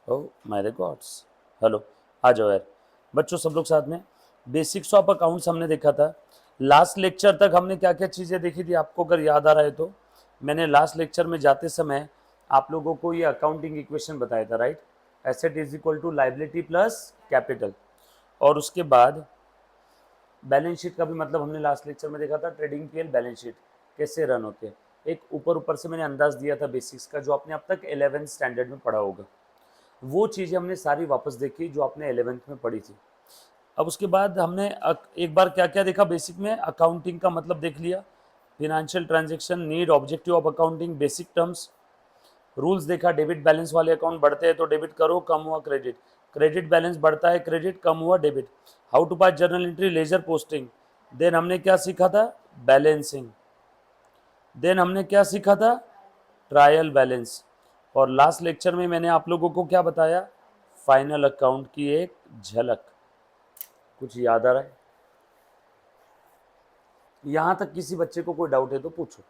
Oh my God's. Hello, आ जाओ यार बच्चों, सब लोग साथ में। बेसिक्स ऑफ अकाउंट्स हमने देखा था। लास्ट लेक्चर तक हमने क्या क्या चीज़ें देखी थी, आपको अगर याद आ रहा है तो। मैंने लास्ट लेक्चर में जाते समय आप लोगों को ये अकाउंटिंग इक्वेशन बताया था, right. Asset is equal to liability plus capital. और उसके बाद बैलेंस शीट का भी मतलब हमने लास्ट लेक्चर में देखा था, ट्रेडिंग पीएल बैलेंस शीट कैसे रन होते हैं। एक ऊपर ऊपर से मैंने अंदाज दिया था बेसिक्स का, जो आपने अब तक 11th स्टैंडर्ड में पढ़ा होगा। वो चीज़ें हमने सारी वापस देखी जो आपने 11th में पढ़ी थी। अब उसके बाद हमने एक बार क्या क्या देखा बेसिक में, अकाउंटिंग का मतलब देख लिया, financial transaction, need, objective of accounting, basic terms, rules देखा। डेबिट बैलेंस वाले अकाउंट बढ़ते हैं तो डेबिट करो, कम हुआ क्रेडिट। क्रेडिट बैलेंस बढ़ता है, क्रेडिट कम हुआ debit. How to pass journal entry, ledger posting. Then हमने क्या सीखा था, बैलेंसिंग। देन हमने क्या सीखा था, ट्रायल बैलेंस। और लास्ट लेक्चर में मैंने आप लोगों को क्या बताया, फाइनल अकाउंट की एक झलक। कुछ याद आ रहा है? यहां तक किसी बच्चे को कोई डाउट है तो पूछो,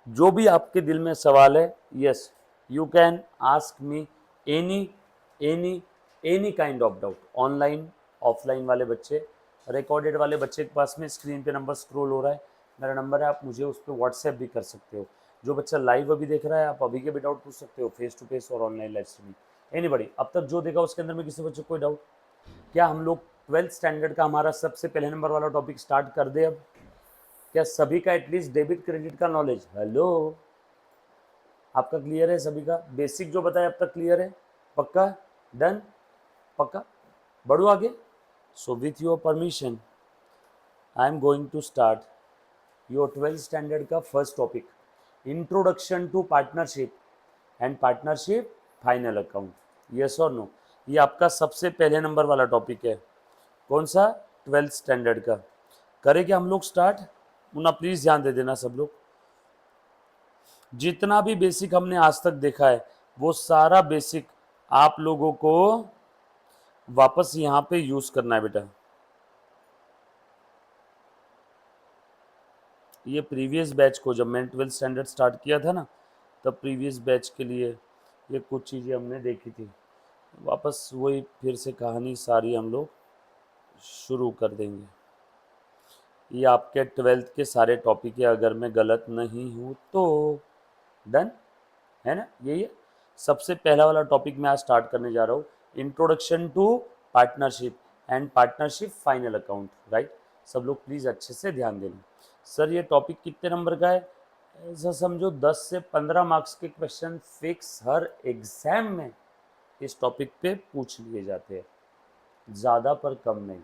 जो भी आपके दिल में सवाल है। Yes, you can ask me any any any kind of doubt. Online offline वाले बच्चे, रिकॉर्डेड वाले बच्चे के पास में स्क्रीन पे नंबर स्क्रॉल हो रहा है, मेरा नंबर है, आप मुझे उस पर व्हाट्सएप भी कर सकते हो। जो बच्चा लाइव अभी देख रहा है, आप अभी के भी डाउट पूछ सकते हो, फेस टू फेस और ऑनलाइन लाइव स्ट्रीमिंग, एनीबॉडी। अब तक जो देखा उसके अंदर में किसी बच्चे को कोई डाउट? क्या हम लोग 12th स्टैंडर्ड का हमारा सबसे पहले नंबर वाला टॉपिक स्टार्ट कर दे अब? क्या सभी का एटलीस्ट डेबिट क्रेडिट का नॉलेज, हेलो, आपका क्लियर है? सभी का बेसिक जो बताया अब तक क्लियर है? पक्का? डन? पक्का? बढ़ू आगे? So with your permission I am going to start your 12th standard का first topic, introduction to partnership and partnership final account. Yes और नो? ये आपका सबसे पहले नंबर वाला टॉपिक है। कौन सा? 12th स्टैंडर्ड का। करें क्या हम लोग स्टार्ट? मुन्ना प्लीज ध्यान दे देना सब लोग। जितना भी बेसिक हमने आज तक देखा है वो सारा बेसिक आप लोगों को वापस यहाँ पे यूज करना है बेटा। ये प्रीवियस बैच को, जब मैंने 12th स्टैंडर्ड स्टार्ट किया था ना, तब प्रीवियस बैच के लिए ये कुछ चीज़ें हमने देखी थी। वापस वही फिर से कहानी सारी हम लोग शुरू कर देंगे। ये आपके 12th के सारे टॉपिक है, अगर मैं गलत नहीं हूँ तो। डन है ना? यही है सबसे पहला वाला टॉपिक मैं आज स्टार्ट करने जा रहा हूँ, introduction to partnership and partnership final account, right. सब लोग प्लीज़ अच्छे से ध्यान देना। सर ये टॉपिक कितने नंबर का है? ऐसा समझो 10 से 15 मार्क्स के क्वेश्चन फिक्स हर एग्जाम में इस टॉपिक पे पूछ लिए जाते हैं, ज़्यादा पर कम नहीं।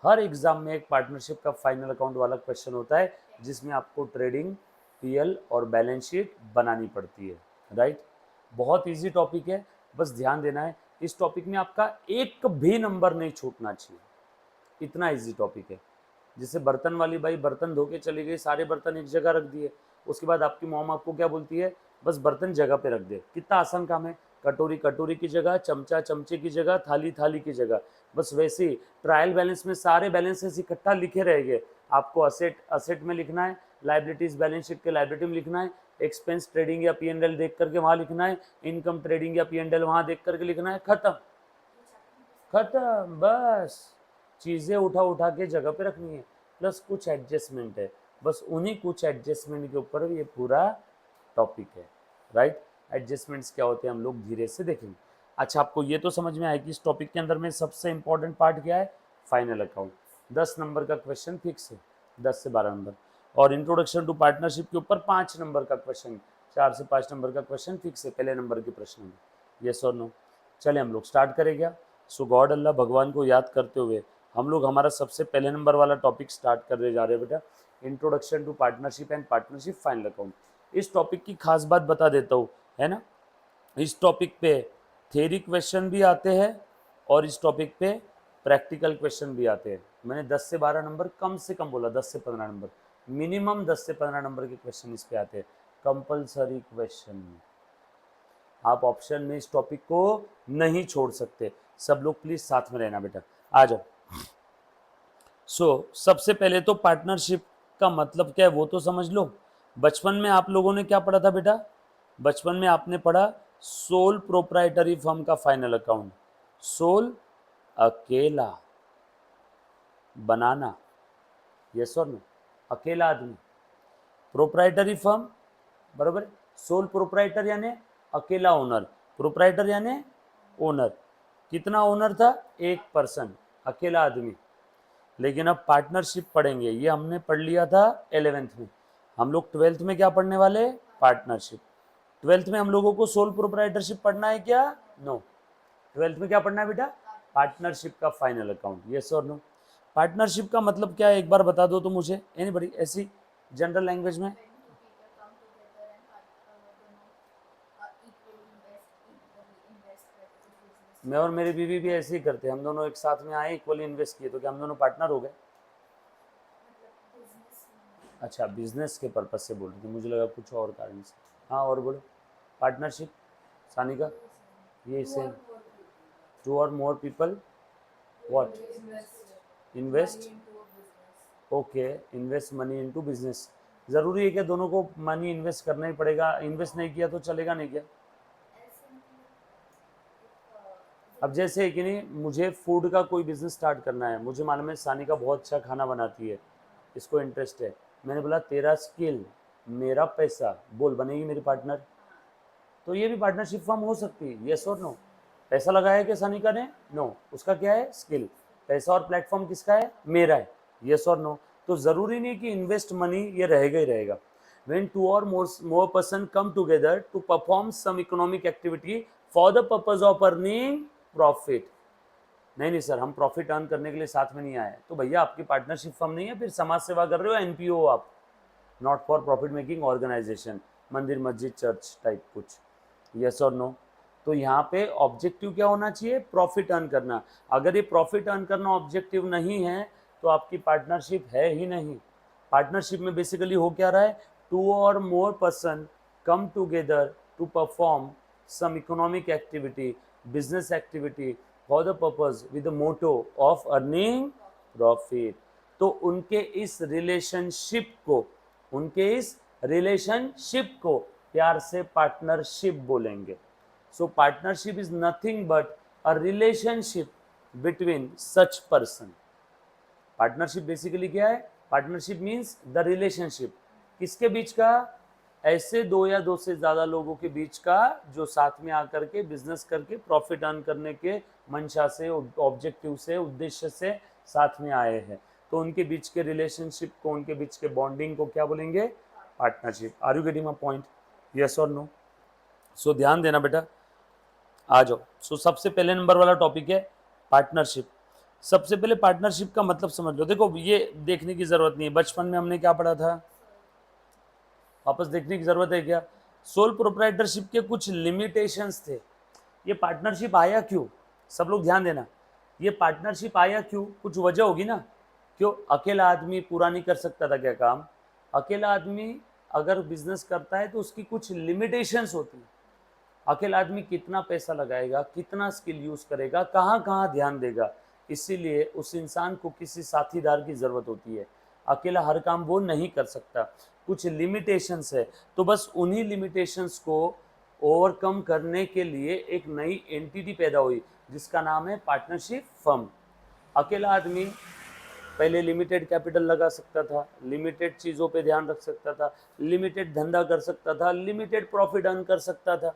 हर एग्जाम में एक पार्टनरशिप का फाइनल अकाउंट वाला क्वेश्चन होता है, जिसमें आपको ट्रेडिंग, पीएल और बैलेंस शीट बनानी पड़ती है, राइट। बहुत इजी टॉपिक है, बस ध्यान देना है। इस टॉपिक में आपका एक भी नंबर नहीं छूटना चाहिए, इतना इजी टॉपिक है। जैसे बर्तन वाली बाई बर्तन धो के चली गई, सारे बर्तन एक जगह रख दिए, उसके बाद आपकी मॉम आपको क्या बोलती है, बस बर्तन जगह पे रख दे। कितना आसान काम है, कटोरी कटोरी की जगह, चमचा चमचे की जगह, थाली थाली की जगह। बस वैसे ही ट्रायल बैलेंस में सारे बैलेंसेस इकट्ठा लिखे रहेंगे। आपको असेट असेट में लिखना है, लाइबिलिटीज बैलेंस शीट के लाइबिलिटी में लिखना है, एक्सपेंस ट्रेडिंग या पी&एल देख करके वहां लिखना है, इनकम ट्रेडिंग या पी&एल वहां देख करके लिखना है, खत्म खत्म। बस चीज़ें उठा उठा के जगह पे रखनी है, प्लस कुछ एडजस्टमेंट है, बस उन्हीं कुछ एडजस्टमेंट के ऊपर ये पूरा टॉपिक है, राइट। एडजस्टमेंट्स क्या होते हैं हम लोग धीरे से देखेंगे। अच्छा, आपको ये तो समझ में आया कि इस टॉपिक के अंदर में सबसे इंपॉर्टेंट पार्ट क्या है, फाइनल अकाउंट। 10 नंबर का क्वेश्चन फिक्स है, 10 से 12 नंबर। और इंट्रोडक्शन टू पार्टनरशिप के ऊपर 5 नंबर का क्वेश्चन, 4 से 5 नंबर का क्वेश्चन फिक्स है पहले नंबर के प्रश्न में। यस और नो? चले हम लोग स्टार्ट करें क्या? सो गॉड अल्लाह भगवान को याद करते हुए हम लोग हमारा सबसे पहले नंबर वाला टॉपिक स्टार्ट करने जा रहे हैं बेटा, introduction to partnership and partnership final account. इस टॉपिक की खास बात बता देता हूँ, है ना। इस टॉपिक पे थ्योरी क्वेश्चन भी आते हैं और इस टॉपिक पे प्रैक्टिकल क्वेश्चन भी आते हैं। मैंने 10 से 12 नंबर कम से कम बोला, 10 से 15 नंबर, मिनिमम 10 से 15 नंबर के क्वेश्चन इस पे आते हैं, कंपलसरी क्वेश्चन। आप ऑप्शन में इस टॉपिक को नहीं छोड़ सकते। सब लोग प्लीज साथ में रहना बेटा, आ जाओ। सबसे पहले तो पार्टनरशिप का मतलब क्या है वो तो समझ लो। बचपन में आप लोगों ने क्या पढ़ा था बेटा? बचपन में आपने पढ़ा सोल प्रोप्राइटरी फर्म का फाइनल अकाउंट, सोल अकेला, बनाना, यस और नो, अकेला आदमी, प्रोप्राइटरी फर्म बराबर, सोल प्रोप्राइटर यानी अकेला ओनर, प्रोप्राइटर यानी ओनर, कितना ओनर था, एक पर्सन, अकेला आदमी। लेकिन अब पार्टनरशिप पढ़ेंगे, ये हमने पढ़ लिया था 11th में, हम लोग 12th में क्या पढ़ने वाले, पार्टनरशिप। 12th में हम लोगों को सोल प्रोप्राइटरशिप पढ़ना है क्या, नो। 12th में क्या पढ़ना है बेटा, पार्टनरशिप का फाइनल अकाउंट, यस और नो। पार्टनरशिप का मतलब क्या है, एक बार बता दो तो मुझे, एनीबॉडी, ऐसी जनरल लैंग्वेज में। मैं और मेरी बीवी भी ऐसे ही करते हैं, हम दोनों एक साथ में आए, इक्वली इन्वेस्ट किए, तो क्या हम दोनों पार्टनर हो गए। अच्छा, बिजनेस के पर्पज से बोल रही थी, मुझे लगा कुछ और कारण से। हाँ और बोलो, पार्टनरशिप सानिका, ये सेम, टू और more people what, invest, okay, invest money into business. ज़रूरी है क्या दोनों को मनी इन्वेस्ट करना ही पड़ेगा, इन्वेस्ट नहीं किया तो चलेगा नहीं क्या। अब जैसे कि नहीं, मुझे फूड का कोई बिजनेस स्टार्ट करना है, मुझे मालूम है सानिका बहुत अच्छा खाना बनाती है, इसको इंटरेस्ट है, मैंने बोला तेरा स्किल मेरा पैसा, बोल बनेगी मेरी पार्टनर, तो ये भी पार्टनरशिप फॉर्म हो सकती है, यस और नो। पैसा लगाया क्या सानिका ने, नो, उसका क्या है, स्किल, पैसा और प्लेटफॉर्म किसका है, मेरा है, यस और नो। तो जरूरी नहीं कि इन्वेस्ट मनी ये रहेगा ही रहेगा। when two or more person come together to perform some economic activity for the purpose of earning profit। नहीं नहीं सर, हम प्रॉफिट अर्न करने के लिए साथ में नहीं आए, तो भैया आपकी पार्टनरशिप फर्म नहीं है, फिर समाज सेवा कर रहे हो, एनपीओ हो आप, not for profit making organization, मंदिर मस्जिद चर्च टाइप कुछ, यस और नो। तो यहाँ पे ऑब्जेक्टिव क्या होना चाहिए, प्रॉफिट अर्न करना। अगर ये प्रॉफिट अर्न करना ऑब्जेक्टिव नहीं है तो आपकी पार्टनरशिप है ही नहीं। पार्टनरशिप में बेसिकली हो क्या रहा है, टू और more person come together to perform some economic activity, business activity for the purpose with the motto of earning profit. तो उनके इस रिलेशनशिप को, उनके इस रिलेशनशिप को प्यार से पार्टनरशिप बोलेंगे। सो partnership is nothing but a relationship between such person. Partnership basically क्या है, पार्टनरशिप मीन्स द रिलेशनशिप, किसके बीच का, ऐसे दो या दो से ज्यादा लोगों के बीच का जो साथ में आकर के बिजनेस करके प्रॉफिट अर्न करने के मंशा से, ऑब्जेक्टिव से, उद्देश्य से साथ में आए हैं। तो उनके बीच के रिलेशनशिप को, उनके बीच के बॉन्डिंग को क्या बोलेंगे, partnership. Are you getting my point, yes और नो। सो ध्यान देना बेटा, आ जाओ। सो सबसे पहले नंबर वाला टॉपिक है पार्टनरशिप। सबसे पहले पार्टनरशिप का मतलब समझ लो। देखो ये देखने की जरूरत नहीं है, बचपन में हमने क्या पढ़ा था, वापस देखने की जरूरत है क्या। सोल प्रोप्राइटरशिप के कुछ लिमिटेशंस थे। ये पार्टनरशिप आया क्यों, सब लोग ध्यान देना, ये पार्टनरशिप आया क्यों, कुछ वजह होगी ना। क्यों, अकेला आदमी पूरा नहीं कर सकता था क्या काम, अकेला आदमी अगर बिजनेस करता है तो उसकी कुछ लिमिटेशंस होती है। अकेला आदमी कितना पैसा लगाएगा, कितना स्किल यूज करेगा, कहाँ कहाँ ध्यान देगा, इसीलिए उस इंसान को किसी साथीदार की जरूरत होती है। अकेला हर काम वो नहीं कर सकता, कुछ लिमिटेशंस है। तो बस उन्हीं लिमिटेशंस को ओवरकम करने के लिए एक नई एंटिटी पैदा हुई जिसका नाम है पार्टनरशिप फर्म। अकेला आदमी पहले लिमिटेड कैपिटल लगा सकता था, लिमिटेड चीज़ों पे ध्यान रख सकता था, लिमिटेड धंधा कर सकता था, लिमिटेड प्रॉफिट अर्न कर सकता था।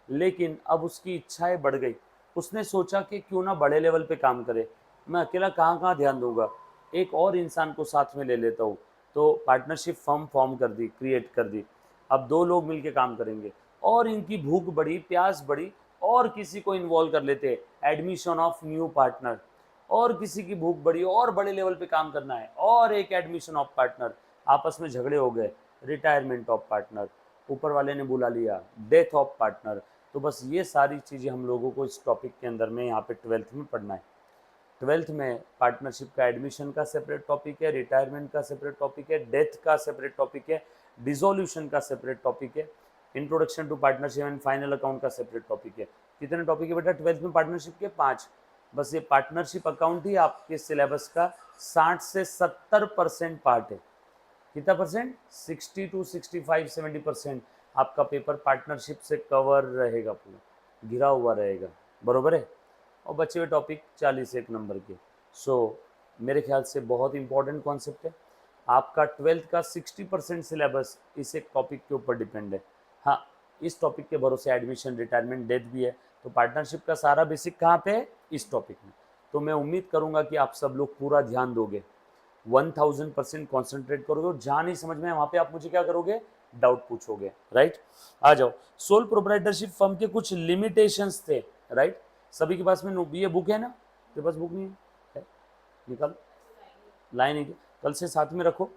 लेकिन अब उसकी इच्छाएं बढ़ गई, उसने सोचा कि क्यों ना बड़े लेवल पे काम करे, मैं अकेला कहाँ कहाँ ध्यान दूंगा, एक और इंसान को साथ में ले लेता हूँ। तो पार्टनरशिप फर्म फॉर्म कर दी, क्रिएट कर दी। अब दो लोग मिलकर काम करेंगे, और इनकी भूख बढ़ी, प्यास बढ़ी, और किसी को इन्वॉल्व कर लेते, एडमिशन ऑफ न्यू पार्टनर, और किसी की भूख बढ़ी और बड़े लेवल पे काम करना है, और एक एडमिशन ऑफ पार्टनर, आपस में झगड़े हो गए, रिटायरमेंट ऑफ पार्टनर, ऊपर वाले ने बुला लिया, डेथ ऑफ पार्टनर। तो बस ये सारी चीज़ें हम लोगों को इस टॉपिक के अंदर में यहाँ पे 12th में पढ़ना है। 12th में पार्टनरशिप का एडमिशन का सेपरेट टॉपिक है, रिटायरमेंट का सेपरेट टॉपिक है, डेथ का सेपरेट टॉपिक है, डिसोल्यूशन का सेपरेट टॉपिक है, introduction to partnership and final account का सेपरेट टॉपिक है। कितने टॉपिक है बेटा 12th में पार्टनरशिप के, 5। बस ये पार्टनरशिप अकाउंट ही आपके सिलेबस का 60 से 70% पार्ट है। कितना परसेंट, 60 to 65 70%। आपका पेपर पार्टनरशिप से कवर रहेगा, पूरा घिरा हुआ रहेगा, बरोबर है। और बचे हुए टॉपिक 41 नंबर के। सो मेरे ख्याल से बहुत इंपॉर्टेंट कॉन्सेप्ट है। आपका 12th का 60% सिलेबस इस एक टॉपिक के ऊपर डिपेंड है। हाँ, इस टॉपिक के भरोसे एडमिशन, रिटायरमेंट, डेथ भी है, तो पार्टनरशिप का सारा बेसिक कहाँ पे है? इस टॉपिक में। तो मैं उम्मीद करूंगा कि आप सब लोग पूरा ध्यान दोगे, 1000% कॉन्सेंट्रेट करोगे, और जहाँ नहीं समझ में वहाँ पे आप मुझे क्या करोगे? डाउट पूछोगे, राइट। आ जाओ, सोल प्रोप्राइटरशिप फर्म के कुछ लिमिटेशंस थे, राइट। सभी के पास में ये बुक है ना? तेरे पास बुक नहीं है? निकाल, लाइन है, कल से साथ में रखो।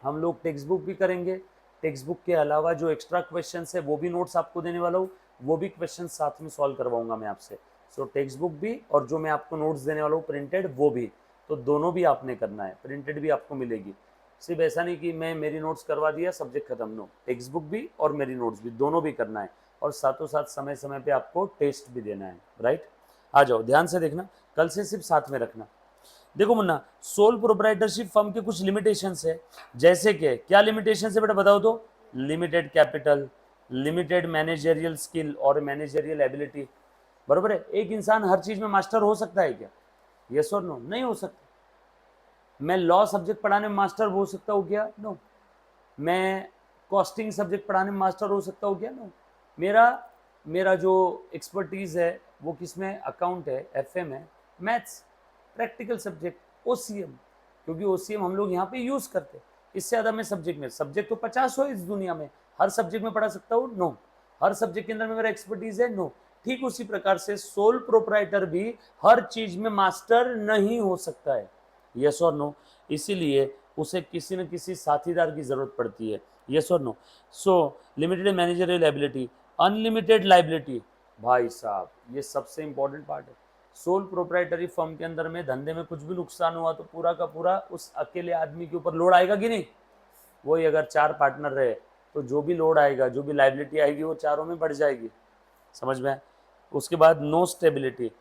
हम लोग टेक्स्ट बुक भी करेंगे, टेक्स्ट बुक के अलावा जो एक्स्ट्रा क्वेश्चन है वो भी नोट्स आपको देने वाला हूँ, वो भी क्वेश्चन साथ में सॉल्व करवाऊंगा मैं आपसे। सो टेक्स्ट बुक भी और जो मैं आपको नोट्स देने वाला हूँ प्रिंटेड, वो भी, तो दोनों भी आपने करना है, प्रिंटेड भी आपको मिलेगी। सिर्फ ऐसा नहीं कि मैं मेरी नोट्स करवा दिया सब्जेक्ट खत्म, नो, टेक्स्ट बुक भी और मेरी नोट्स भी, दोनों भी करना है, और साथों साथ समय समय पे आपको टेस्ट भी देना है, राइट। आ जाओ, ध्यान से देखना, कल से सिर्फ साथ में रखना। देखो मुन्ना, सोल प्रोप्राइटरशिप फर्म के कुछ लिमिटेशंस है, जैसे कि क्या लिमिटेशंस है बेटा, बताओ तो। Limited capital, limited managerial skill और मैनेजरियल एबिलिटी, बरोबर है। एक इंसान हर चीज में मास्टर हो सकता है क्या? यस और नो? नहीं हो सकता। मैं लॉ सब्जेक्ट पढ़ाने में मास्टर हो सकता हूँ क्या? नो। मैं कॉस्टिंग सब्जेक्ट पढ़ाने में मास्टर हो सकता हूँ क्या? नो। मेरा मेरा जो एक्सपर्टीज है वो किस में? अकाउंट है, एफएम है, मैथ्स, प्रैक्टिकल सब्जेक्ट, ओसीएम, क्योंकि ओसीएम हम लोग यहाँ पे यूज करते हैं। इससे ज़्यादा मैं सब्जेक्ट में, सब्जेक्ट तो 50 हो इस दुनिया में, हर सब्जेक्ट में पढ़ा सकता हूँ? नो। हर सब्जेक्ट के अंदर में मेरा एक्सपर्टीज है? नो। ठीक उसी प्रकार से सोल प्रोप्राइटर भी हर चीज में मास्टर नहीं हो सकता है, यस और नो। इसीलिए उसे किसी न किसी साथीदार की जरूरत पड़ती है, यस और no. So limited managerial ability, unlimited liability, भाई साहब ये सबसे इंपॉर्टेंट पार्ट है। सोल प्रोप्राइटरी फर्म के अंदर में धंधे में कुछ भी नुकसान हुआ तो पूरा का पूरा उस अकेले आदमी के ऊपर लोड आएगा कि नहीं? वही अगर 4 पार्टनर रहे तो जो भी लोड आएगा, जो भी लाइबिलिटी आएगी, वो चारों में बढ़ जाएगी, समझ में? उसके बाद नो स्टेबिलिटी।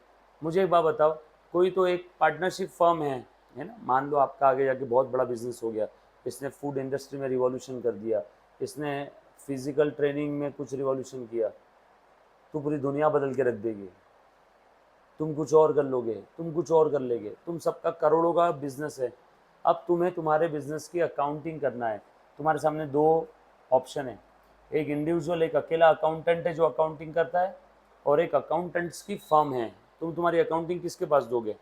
मुझे एक बात बताओ, कोई तो एक पार्टनरशिप फर्म है ना, मान लो आपका आगे जाके बहुत बड़ा बिजनेस हो गया, इसने फूड इंडस्ट्री में रिवॉल्यूशन कर दिया, इसने फिजिकल ट्रेनिंग में कुछ रिवॉल्यूशन किया, तो पूरी दुनिया बदल के रख देगी। तुम कुछ और कर लोगे, तुम कुछ और कर लेगे, तुम सबका करोड़ों का बिजनेस है। अब तुम्हें तुम्हारे बिजनेस की अकाउंटिंग करना है। तुम्हारे सामने दो ऑप्शन है, एक इंडिविजुअल, एक अकेला अकाउंटेंट है जो अकाउंटिंग करता है, और एक अकाउंटेंट्स की फर्म है। तुम तुम्हारी अकाउंटिंग किसके पास दोगे?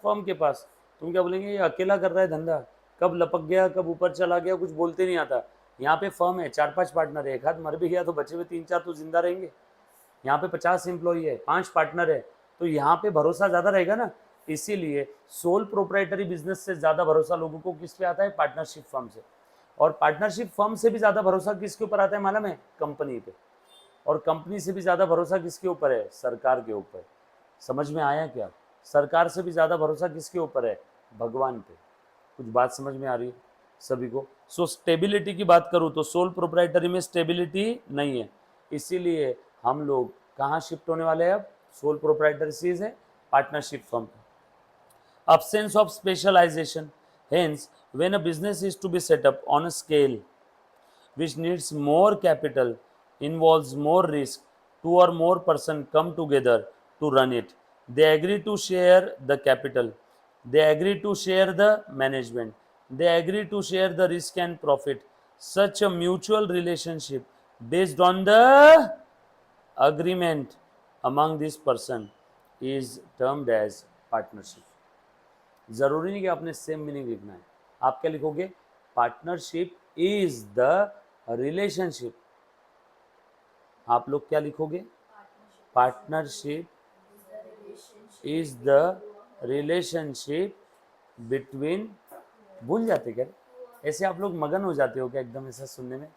फर्म के पास। तुम क्या बोलेंगे, ये अकेला कर रहा है धंधा, कब लपक गया, कब ऊपर चला गया, कुछ बोलते नहीं आता। यहाँ पे फर्म है, 4-5 पार्टनर है, एक हाथ मर भी गया तो बचे हुए 3-4 तो जिंदा रहेंगे। यहाँ पे 50 एम्प्लॉई है, 5 पार्टनर है, तो यहाँ पे भरोसा ज़्यादा रहेगा ना। इसीलिए सोल प्रोप्राइटरी बिजनेस से ज़्यादा भरोसा लोगों को किस पे आता है? पार्टनरशिप फर्म से। और पार्टनरशिप फर्म से भी ज़्यादा भरोसा किसके ऊपर आता है मालूम है? कंपनी पे। और कंपनी से भी ज़्यादा भरोसा किसके ऊपर है? सरकार के ऊपर। समझ में आया क्या? सरकार से भी ज़्यादा भरोसा किसके ऊपर है? भगवान पे। कुछ बात समझ में आ रही है सभी को? सो स्टेबिलिटी की बात करूँ तो सोल प्रोप्राइटरी में स्टेबिलिटी नहीं है, इसीलिए हम लोग कहाँ शिफ्ट होने वाले हैं अब? सोल प्रोप्राइटरी से partnership firm. Absence of specialization. Hence, when a business is to be set up on a scale which needs more capital, involves more risk, two or more persons come together to run it. They agree to share the capital. They agree to share the management. They agree to share the risk and profit. Such a mutual relationship based on the agreement among this person is termed as partnership. जरूरी नहीं कि आपने same meaning लिखना है, आप क्या लिखोगे? Partnership is the relationship. आप लोग क्या लिखोगे? Partnership is the relationship between, भूल जाते क्या? ऐसे आप लोग मगन हो जाते हो क्या एकदम ऐसा सुनने में?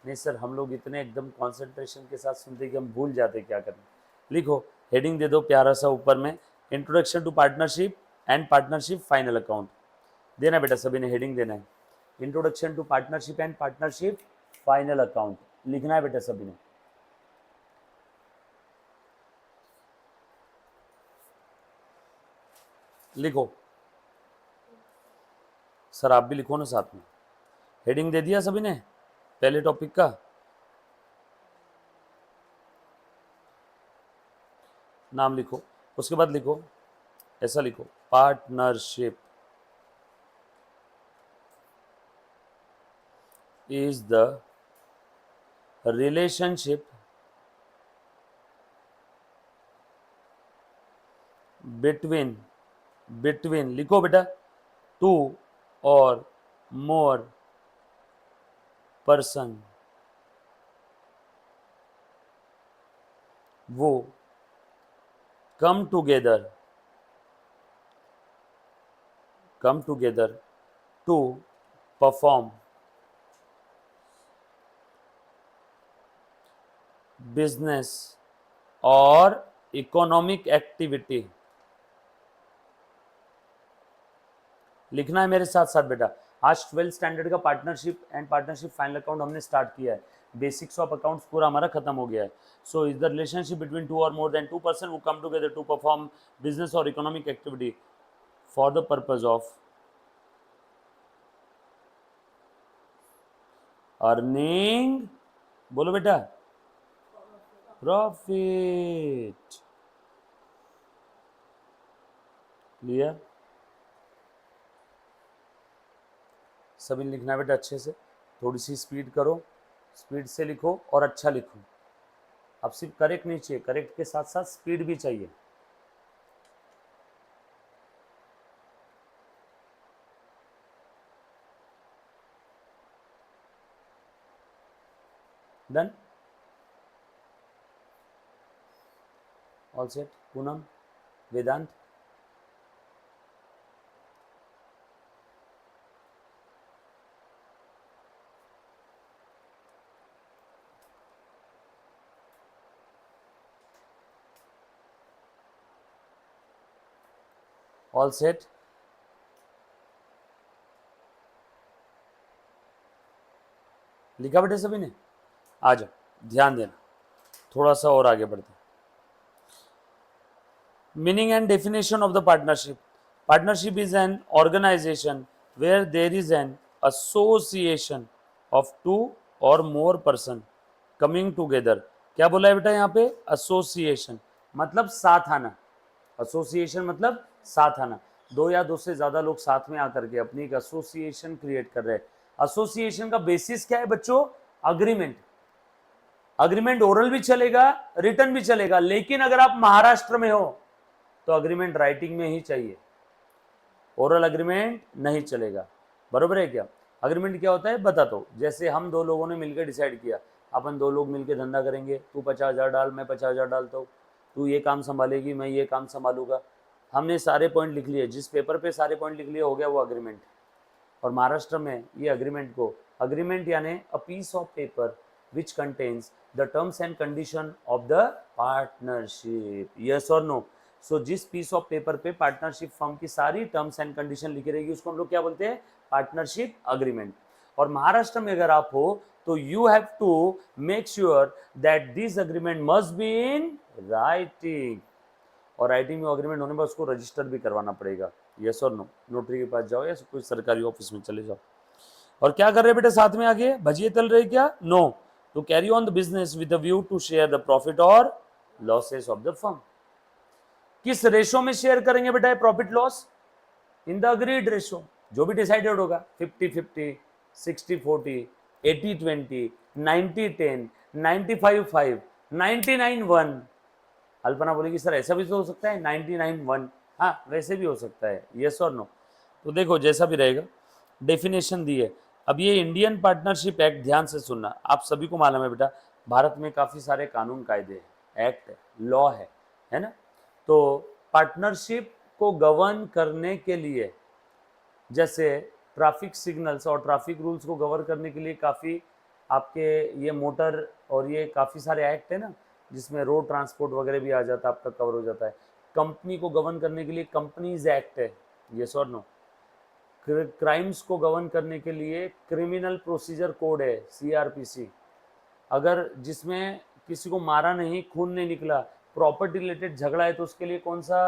नहीं सर, हम लोग इतने एकदम कंसंट्रेशन के साथ सुनते कि हम भूल जाते क्या करना। लिखो, हेडिंग दे दो प्यारा सा ऊपर में, introduction to partnership and partnership final account. देना बेटा, सभी ने हेडिंग देना है, introduction to partnership and partnership final account लिखना है बेटा सभी ने। लिखो सर, आप भी लिखो ना साथ में। हेडिंग दे दिया सभी ने पहले टॉपिक का? नाम लिखो, उसके बाद लिखो, ऐसा लिखो, partnership is the relationship between, between लिखो बेटा, टू और मोर पर्सन, वो come together, come together to perform business और इकोनॉमिक एक्टिविटी। लिखना है मेरे साथ साथ बेटा। आज 12th स्टैंडर्ड का partnership and partnership final account हमने स्टार्ट किया है, बेसिक्स ऑफ अकाउंट्स पूरा हमारा खत्म हो गया है। So is the relationship between two और more than two person who come together to perform business or economic activity for the purpose of earning, बोलो बेटा, प्रॉफिट। क्लियर? सभी लिखना है बेटा अच्छे से, थोड़ी सी स्पीड करो, स्पीड से लिखो और अच्छा लिखो। अब सिर्फ करेक्ट नहीं चाहिए, करेक्ट के साथ साथ स्पीड भी चाहिए। Done? All set? Poonam, Vedant, all set? लिखा बेटे सभी ने? आ जाओ, ध्यान देना, थोड़ा सा और आगे बढ़ते हैं। Meaning and definition of the partnership. Partnership is an organization where there is an association of two और मोर पर्सन कमिंग टूगेदर। क्या बोला है बेटा यहाँ पे? एसोसिएशन मतलब साथ आना, एसोसिएशन मतलब साथ आना, दो या दो से ज्यादा लोग साथ में आकर के अपनी एक एसोसिएशन क्रिएट कर रहे हैं। एसोसिएशन का बेसिस क्या है बच्चों? अग्रीमेंट। अग्रीमेंट ओरल भी चलेगा, रिटर्न भी चलेगा, लेकिन अगर आप महाराष्ट्र में हो तो अग्रीमेंट राइटिंग में ही चाहिए, ओरल अग्रीमेंट नहीं चलेगा। बरोबर है क्या? अग्रीमेंट क्या होता है बताता हूँ। जैसे हम दो लोगों ने मिलकर डिसाइड किया, अपन दो लोग मिलकर धंधा करेंगे, तू 50,000 डाल, मैं 50,000 डालता हूँ, तू ये काम संभालेगी, मैं ये काम संभालूंगा। हमने सारे पॉइंट लिख लिए, जिस पेपर पे सारे पॉइंट लिख लिए हो गया वो अग्रीमेंट। और महाराष्ट्र में ये अग्रीमेंट को, अग्रीमेंट यानी a piece of paper which contains the terms and condition of the partnership. Yes और नो? सो जिस पीस ऑफ पेपर पे पार्टनरशिप फर्म की सारी टर्म्स एंड कंडीशन लिखी रहेगी उसको हम लोग क्या बोलते हैं? Partnership agreement. और महाराष्ट्र में अगर आप हो तो you have to make sure that this agreement must be in writing, और राइटिंग में अग्रीमेंट होने पर उसको रजिस्टर भी करवाना पड़ेगा। यस और नो? नोटरी के पास जाओ या कोई सरकारी ऑफिस में चले जाओ। और क्या कर रहे बेटे साथ में आगे? भजिए तल रहे क्या? No, to carry on the business with a view to share the profit और लॉसेस ऑफ द फर्म। किस रेशो में शेयर करेंगे बेटा profit loss? In the agreed ratio, जो भी डिसाइडेड होगा, 50-50, 60-40, 80-20, 90-10, 95-5, 99-1। अल्पना बोलेगी सर ऐसा भी तो हो सकता है 99-1। हाँ वैसे भी हो सकता है, यस और नो? तो देखो जैसा भी रहेगा, डेफिनेशन दी है। अब ये इंडियन पार्टनरशिप एक्ट, ध्यान से सुनना, आप सभी को मालूम है बेटा भारत में काफ़ी सारे कानून कायदे हैं, एक्ट है, लॉ है ना? तो पार्टनरशिप को गवर्न करने के लिए, जैसे ट्रैफिक सिग्नल्स और ट्रैफिक रूल्स को गवर्न करने के लिए काफ़ी आपके ये मोटर और ये काफ़ी सारे एक्ट है ना, जिसमें रोड ट्रांसपोर्ट वगैरह भी आ जाता है, आपका कवर हो जाता है। कंपनी को गवर्न करने के लिए कंपनीज एक्ट है, यस और नो? क्राइम्स को गवर्न करने के लिए क्रिमिनल प्रोसीजर कोड है, सीआरपीसी। अगर जिसमें किसी को मारा नहीं, खून नहीं निकला, प्रॉपर्टी रिलेटेड झगड़ा है तो उसके लिए कौन सा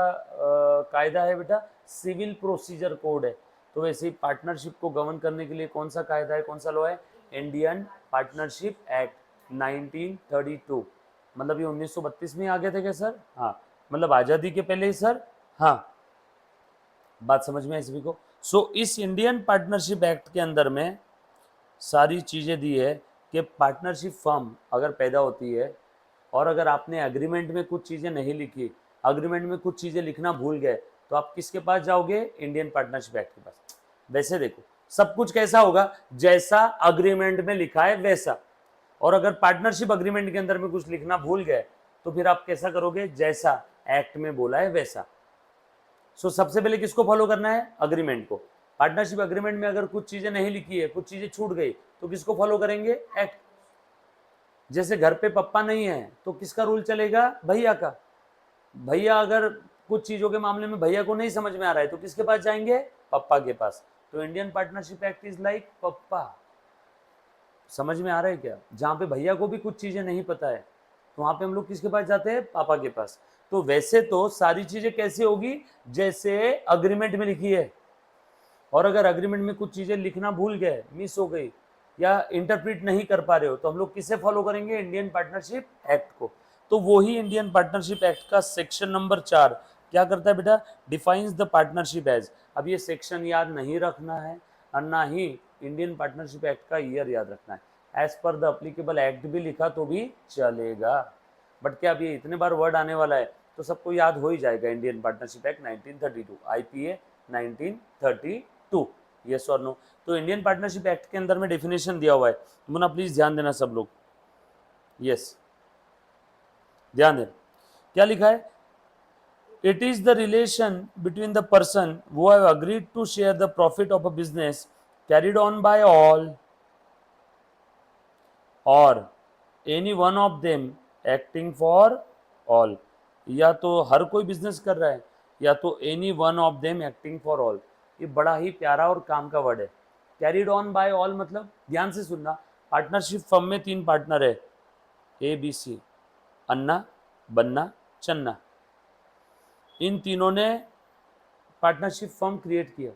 कायदा है बेटा? सिविल प्रोसीजर कोड है। तो वैसे ही पार्टनरशिप को गवर्न करने के लिए कौन सा कायदा है, कौन सा लॉ है? Indian partnership act 1932। मतलब ये 1932 में आ गए थे क्या सर? हाँ, मतलब आजादी के पहले ही सर। हाँ, बात समझ में आई सभी को। सो इस इंडियन पार्टनरशिप एक्ट के अंदर में सारी चीजें दी है कि पार्टनरशिप फर्म अगर पैदा होती है और अगर आपने एग्रीमेंट में कुछ चीजें नहीं लिखी, एग्रीमेंट में कुछ चीजें लिखना भूल गए, तो आप किसके पास जाओगे? इंडियन पार्टनरशिप एक्ट के पास। वैसे देखो, सब कुछ कैसा होगा? जैसा अग्रीमेंट में लिखा है वैसा। और अगर पार्टनरशिप अग्रीमेंट के अंदर में कुछ लिखना भूल गए, तो फिर आप कैसा करोगे? जैसा एक्ट में बोला है वैसा। सो सबसे पहले किसको फॉलो करना है? अग्रीमेंट को। पार्टनरशिप अग्रीमेंट में अगर कुछ चीजें नहीं लिखी है, कुछ चीजें छूट गई, तो किसको फॉलो करेंगे? एक्ट। जैसे घर पे पप्पा नहीं है तो किसका रूल चलेगा? भैया का। भैया अगर कुछ चीजों के मामले में भैया को नहीं समझ में आ रहा है तो किसके पास जाएंगे? पप्पा के पास। तो Indian partnership act is like पप्पा। समझ में आ रहा है क्या? जहाँ पे भैया को भी कुछ चीजें नहीं पता है, तो वहां पे हम लोग किसके पास जाते हैं? पापा के पास। तो वैसे तो सारी चीजें कैसे होगी? जैसे अग्रीमेंट में लिखी है। और अगर अग्रीमेंट में कुछ चीजें लिखना भूल गए, मिस हो गई, या इंटरप्रिट नहीं कर पा रहे हो, तो हम लोग किसे फॉलो करेंगे? इंडियन पार्टनरशिप एक्ट को। तो वो ही इंडियन पार्टनरशिप एक्ट का सेक्शन नंबर 4 क्या करता है बेटा? Defines the partnership as. अब ये सेक्शन याद नहीं रखना है और ना ही इंडियन पार्टनरशिप एक्ट का ईयर याद रखना है। As per the applicable act भी लिखा तो भी चलेगा, बट क्या अब ये इतने बार वर्ड आने वाला है तो सबको याद हो ही जाएगा। Indian partnership act 1932, IPA 1932, yes और नो। तो इंडियन पार्टनरशिप एक्ट के अंदर में डेफिनेशन दिया हुआ है, मुन्ना प्लीज ध्यान देना सब लोग। यस, ध्यान देना क्या लिखा है? It is the relation between the person who have agreed to share the profit of a business carried on by all or any one of them acting for all। या तो हर कोई बिजनेस कर रहा है, या तो any one of them acting for all. ये बड़ा ही प्यारा और काम का वर्ड है। कैरिड ऑन बाय ऑल मतलब, ध्यान से सुनना, पार्टनरशिप फर्म में 3 पार्टनर है, ABC, अन्ना, बन्ना, चन्ना। इन तीनों ने पार्टनरशिप फर्म क्रिएट किया।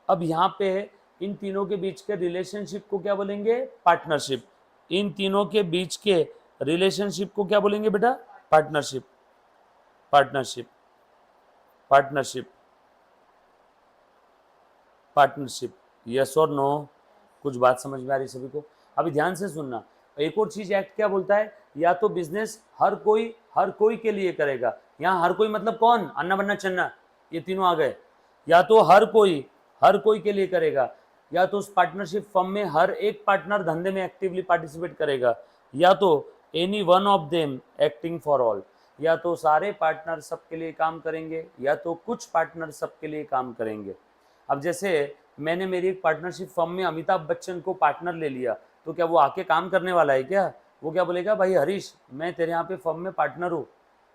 अब यहाँ पे इन तीनों के बीच के रिलेशनशिप को क्या बोलेंगे? पार्टनरशिप। इन तीनों के बीच के रिलेशनशिप को क्या बोलेंगे बेटा? Partnership. Partnership, partnership, partnership, yes और नो? कुछ बात समझ में आ रही सभी को? अभी ध्यान से सुनना। एक और चीज एक्ट क्या बोलता है? या तो बिजनेस हर कोई के लिए करेगा। यहाँ हर कोई मतलब कौन? अन्ना बन्ना चन्ना, ये तीनों आ गए। या तो हर कोई के लिए करेगा, या तो उस पार्टनरशिप फर्म में हर एक पार्टनर धंधे में एक्टिवली पार्टिसिपेट करेगा, या तो any one of them acting for all. या तो सारे पार्टनर सबके लिए काम करेंगे, या तो कुछ पार्टनर सबके लिए काम करेंगे। अब जैसे मैंने मेरी एक पार्टनरशिप फर्म में अमिताभ बच्चन को पार्टनर ले लिया, तो क्या वो आके काम करने वाला है क्या? वो क्या बोलेगा? भाई हरीश, मैं तेरे यहाँ पे फर्म में पार्टनर हूँ,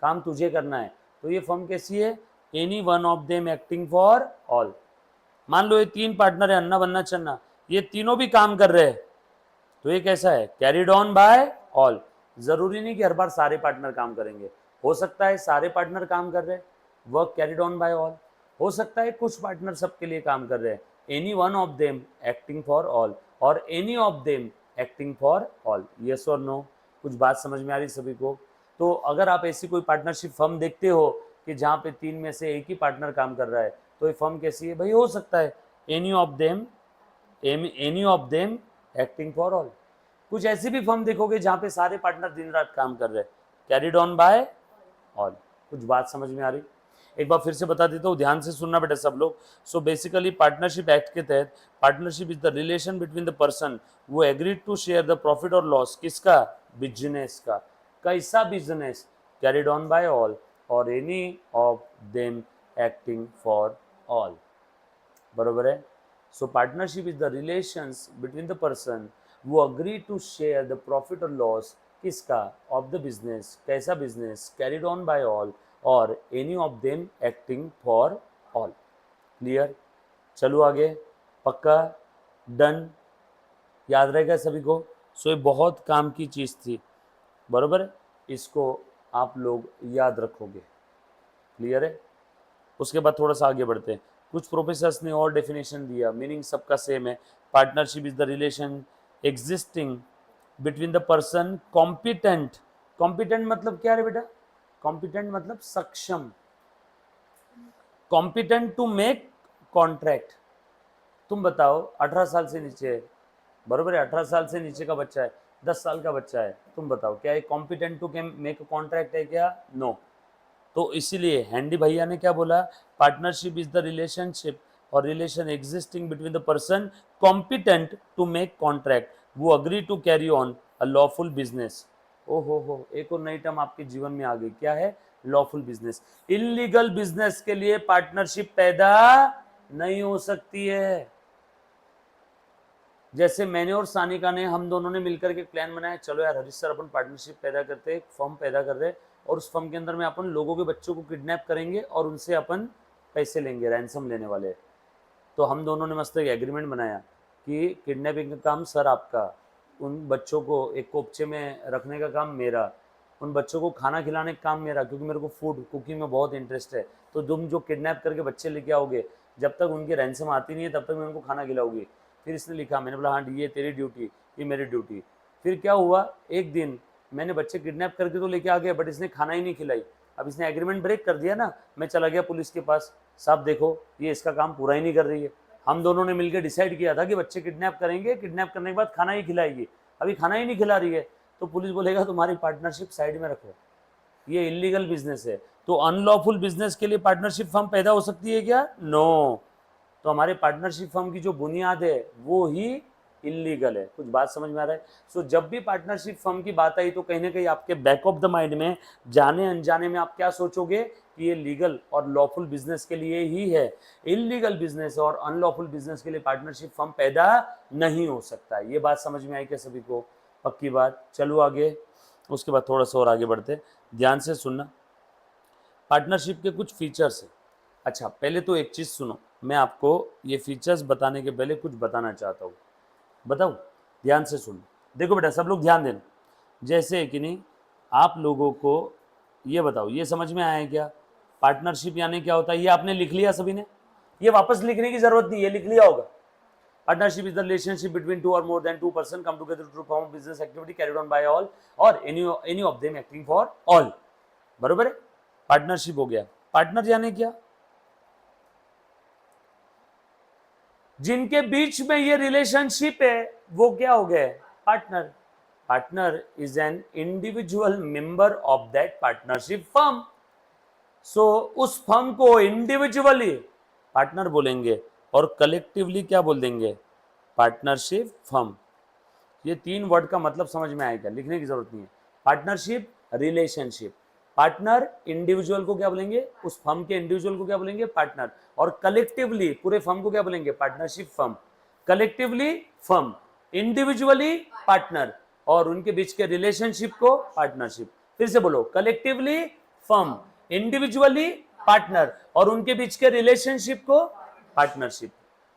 काम तुझे करना है। तो ये फर्म कैसी है? Any one of them acting for all. मान लो ये 3 पार्टनर है, अन्ना बन्ना चन्ना, ये तीनों भी काम कर रहे हैं, तो ये कैसा है? Carried on by all. जरूरी नहीं कि हर बार सारे पार्टनर काम करेंगे, हो सकता है सारे पार्टनर काम कर रहे हैं, work carried on by all. हो सकता है कुछ पार्टनर सबके लिए काम कर रहे हैं, any one of them acting for all, or any of them acting for all, yes और नो? कुछ बात समझ में आ रही सभी को? तो अगर आप ऐसी कोई पार्टनरशिप फर्म देखते हो कि जहाँ पे 3 में से एक ही पार्टनर काम कर रहा है, तो ये फर्म कैसी है भाई? हो सकता है any of them acting for all. कुछ ऐसी भी फर्म देखोगे जहाँ पे सारे पार्टनर दिन रात काम कर रहे हैं, कैरिड ऑन बाय ऑल। कुछ बात समझ में आ रही? एक बार फिर से बता देता हूँ, ध्यान से सुनना बेटा सब लोग। सो बेसिकली पार्टनरशिप एक्ट के तहत partnership is the relation between the person who agreed to share the profit और लॉस। किसका? बिजनेस का। कैसा business? Carried on by all or any of them acting for all. बरोबर है? So partnership is the relations between the person who agree to share the profit और loss. किसका? Of the business. कैसा business? Carried on by all or any of them acting for all. Clear? चलो आगे। पक्का? Done? याद रहेगा सभी को? सो ये बहुत काम की चीज़ थी, बरोबर है? इसको आप लोग याद रखोगे। क्लियर है? उसके बाद थोड़ा सा आगे बढ़ते हैं। कुछ प्रोफेसर्स ने और डेफिनेशन दिया, मीनिंग सबका सेम है। Partnership is the relation existing between the person competent. Competent मतलब क्या है बेटा? कॉम्पिटेंट मतलब सक्षम, कॉम्पिटेंट टू मेक कॉन्ट्रैक्ट। तुम बताओ 18 साल से नीचे है, बरोबर है, 18 साल से नीचे का बच्चा है, 10 साल का बच्चा है, तुम बताओ क्या ये कॉम्पिटेंट टू मेक कॉन्ट्रैक्ट है क्या? नो। तो इसीलिए हैंडी भैया ने क्या बोला, partnership is the relationship or relation existing between the person competent to make contract who agree to carry on a lawful business. ओ हो, एक और नई टर्म आपके जीवन में आ गई, क्या है? Lawful business. इलीगल बिजनेस के लिए पार्टनरशिप पैदा नहीं हो सकती है। जैसे मैंने और सानिका ने, हम दोनों ने मिलकर के प्लान बनाया, चलो यार हरीश सर अपन पार्टनरशिप पैदा करते हैं, एक फर्म पैदा कर रहे हैं और उस फर्म के अंदर में अपन लोगों के बच्चों को किडनैप करेंगे और उनसे अपन पैसे लेंगे, रैंसम लेने वाले। तो हम दोनों ने मस्त एक एग्रीमेंट बनाया कि किडनैपिंग का काम सर आपका, उन बच्चों को एक कोपचे में रखने का काम मेरा, उन बच्चों को खाना खिलाने का काम मेरा, क्योंकि मेरे को फूड कुकिंग में बहुत इंटरेस्ट है। तो तुम जो किडनैप करके बच्चे लेके आओगे, जब तक उनकी रैंसम आती नहीं है तब तक मैं उनको खाना खिलाऊंगी। फिर इसने लिखा, मैंने बोला हाँ ये तेरी ड्यूटी, ये मेरी ड्यूटी। फिर क्या हुआ, एक दिन मैंने बच्चे किडनैप करके तो लेके आ गया, बट इसने खाना ही नहीं खिलाई। अब इसने एग्रीमेंट ब्रेक कर दिया ना, मैं चला गया पुलिस के पास, साहब देखो ये इसका काम पूरा ही नहीं कर रही है। हम दोनों ने मिलकर डिसाइड किया था कि बच्चे किडनैप करेंगे, किडनैप करने के बाद खाना ही खिलाएगी, अभी खाना ही नहीं खिला रही है। तो पुलिस बोलेगा तुम्हारी पार्टनरशिप साइड में रखो, ये इलीगल बिजनेस है। तो अनलॉफुल बिजनेस के लिए पार्टनरशिप फर्म पैदा हो सकती है क्या? नो। तो हमारे पार्टनरशिप फर्म की जो बुनियाद है वो ही इलीगल है। कुछ बात समझ में आ रहा है? सो जब भी पार्टनरशिप फर्म की बात आई तो कहीं ना कहीं आपके बैक ऑफ द माइंड में, जाने अनजाने में आप क्या सोचोगे कि ये लीगल और लॉफुल बिजनेस के लिए ही है। इलीगल बिजनेस और अनलॉफुल बिजनेस के लिए पार्टनरशिप फर्म पैदा नहीं हो सकता। ये बात समझ में आई क्या सभी को? पक्की बात। चलो आगे, उसके बाद थोड़ा सा और आगे बढ़ते, ध्यान से सुनना। पार्टनरशिप के कुछ फीचर्स है। अच्छा पहले तो एक चीज़ सुनो, मैं आपको ये फीचर्स बताने के पहले कुछ बताना चाहता हूँ, बताऊँ? ध्यान से सुनो। देखो बेटा सब लोग ध्यान देना, जैसे कि नहीं, आप लोगों को ये बताओ, ये समझ में आया है क्या? पार्टनरशिप यानी क्या होता है? ये आपने लिख लिया सभी ने, ये वापस लिखने की जरूरत नहीं, ये लिख लिया होगा। Partnership is the relationship between two और more than two person come together to perform business activity carried on by all or any of them acting for all. बरोबर है? पार्टनरशिप हो गया। पार्टनर यानी क्या? जिनके बीच में ये रिलेशनशिप है वो क्या हो गए? Partner. Partner is an individual member of that partnership firm. So उस फर्म को इंडिविजुअली पार्टनर बोलेंगे और कलेक्टिवली क्या बोल देंगे? Partnership firm. ये तीन वर्ड का मतलब समझ में आएगा, लिखने की जरूरत नहीं है। Partnership, relationship. पार्टनर इंडिविजुअल को क्या बोलेंगे? उस फर्म के इंडिविजुअल को क्या बोलेंगे? पार्टनर। और कलेक्टिवली पूरे फर्म को क्या बोलेंगे? Partnership firm. Collectively firm, individually partner, और उनके बीच के रिलेशनशिप को पार्टनरशिप। फिर से बोलो, कलेक्टिवली फर्म, इंडिविजुअली पार्टनर, और उनके बीच के रिलेशनशिप को पार्टनरशिप।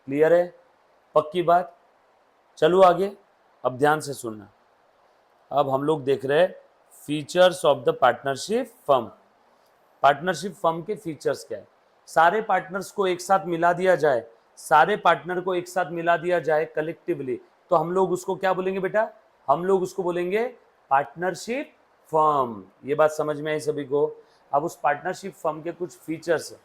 क्लियर है? पक्की बात। चलो आगे, अब ध्यान से सुनना। अब हम लोग देख रहे हैं features of the partnership firm. Partnership firm के फीचर्स क्या है? सारे पार्टनर्स को एक साथ मिला दिया जाए, सारे पार्टनर को एक साथ मिला दिया जाए कलेक्टिवली, तो हम लोग उसको क्या बोलेंगे बेटा? हम लोग उसको बोलेंगे पार्टनरशिप फर्म। ये बात समझ में आई सभी को? अब उस पार्टनरशिप फर्म के कुछ फीचर्स है,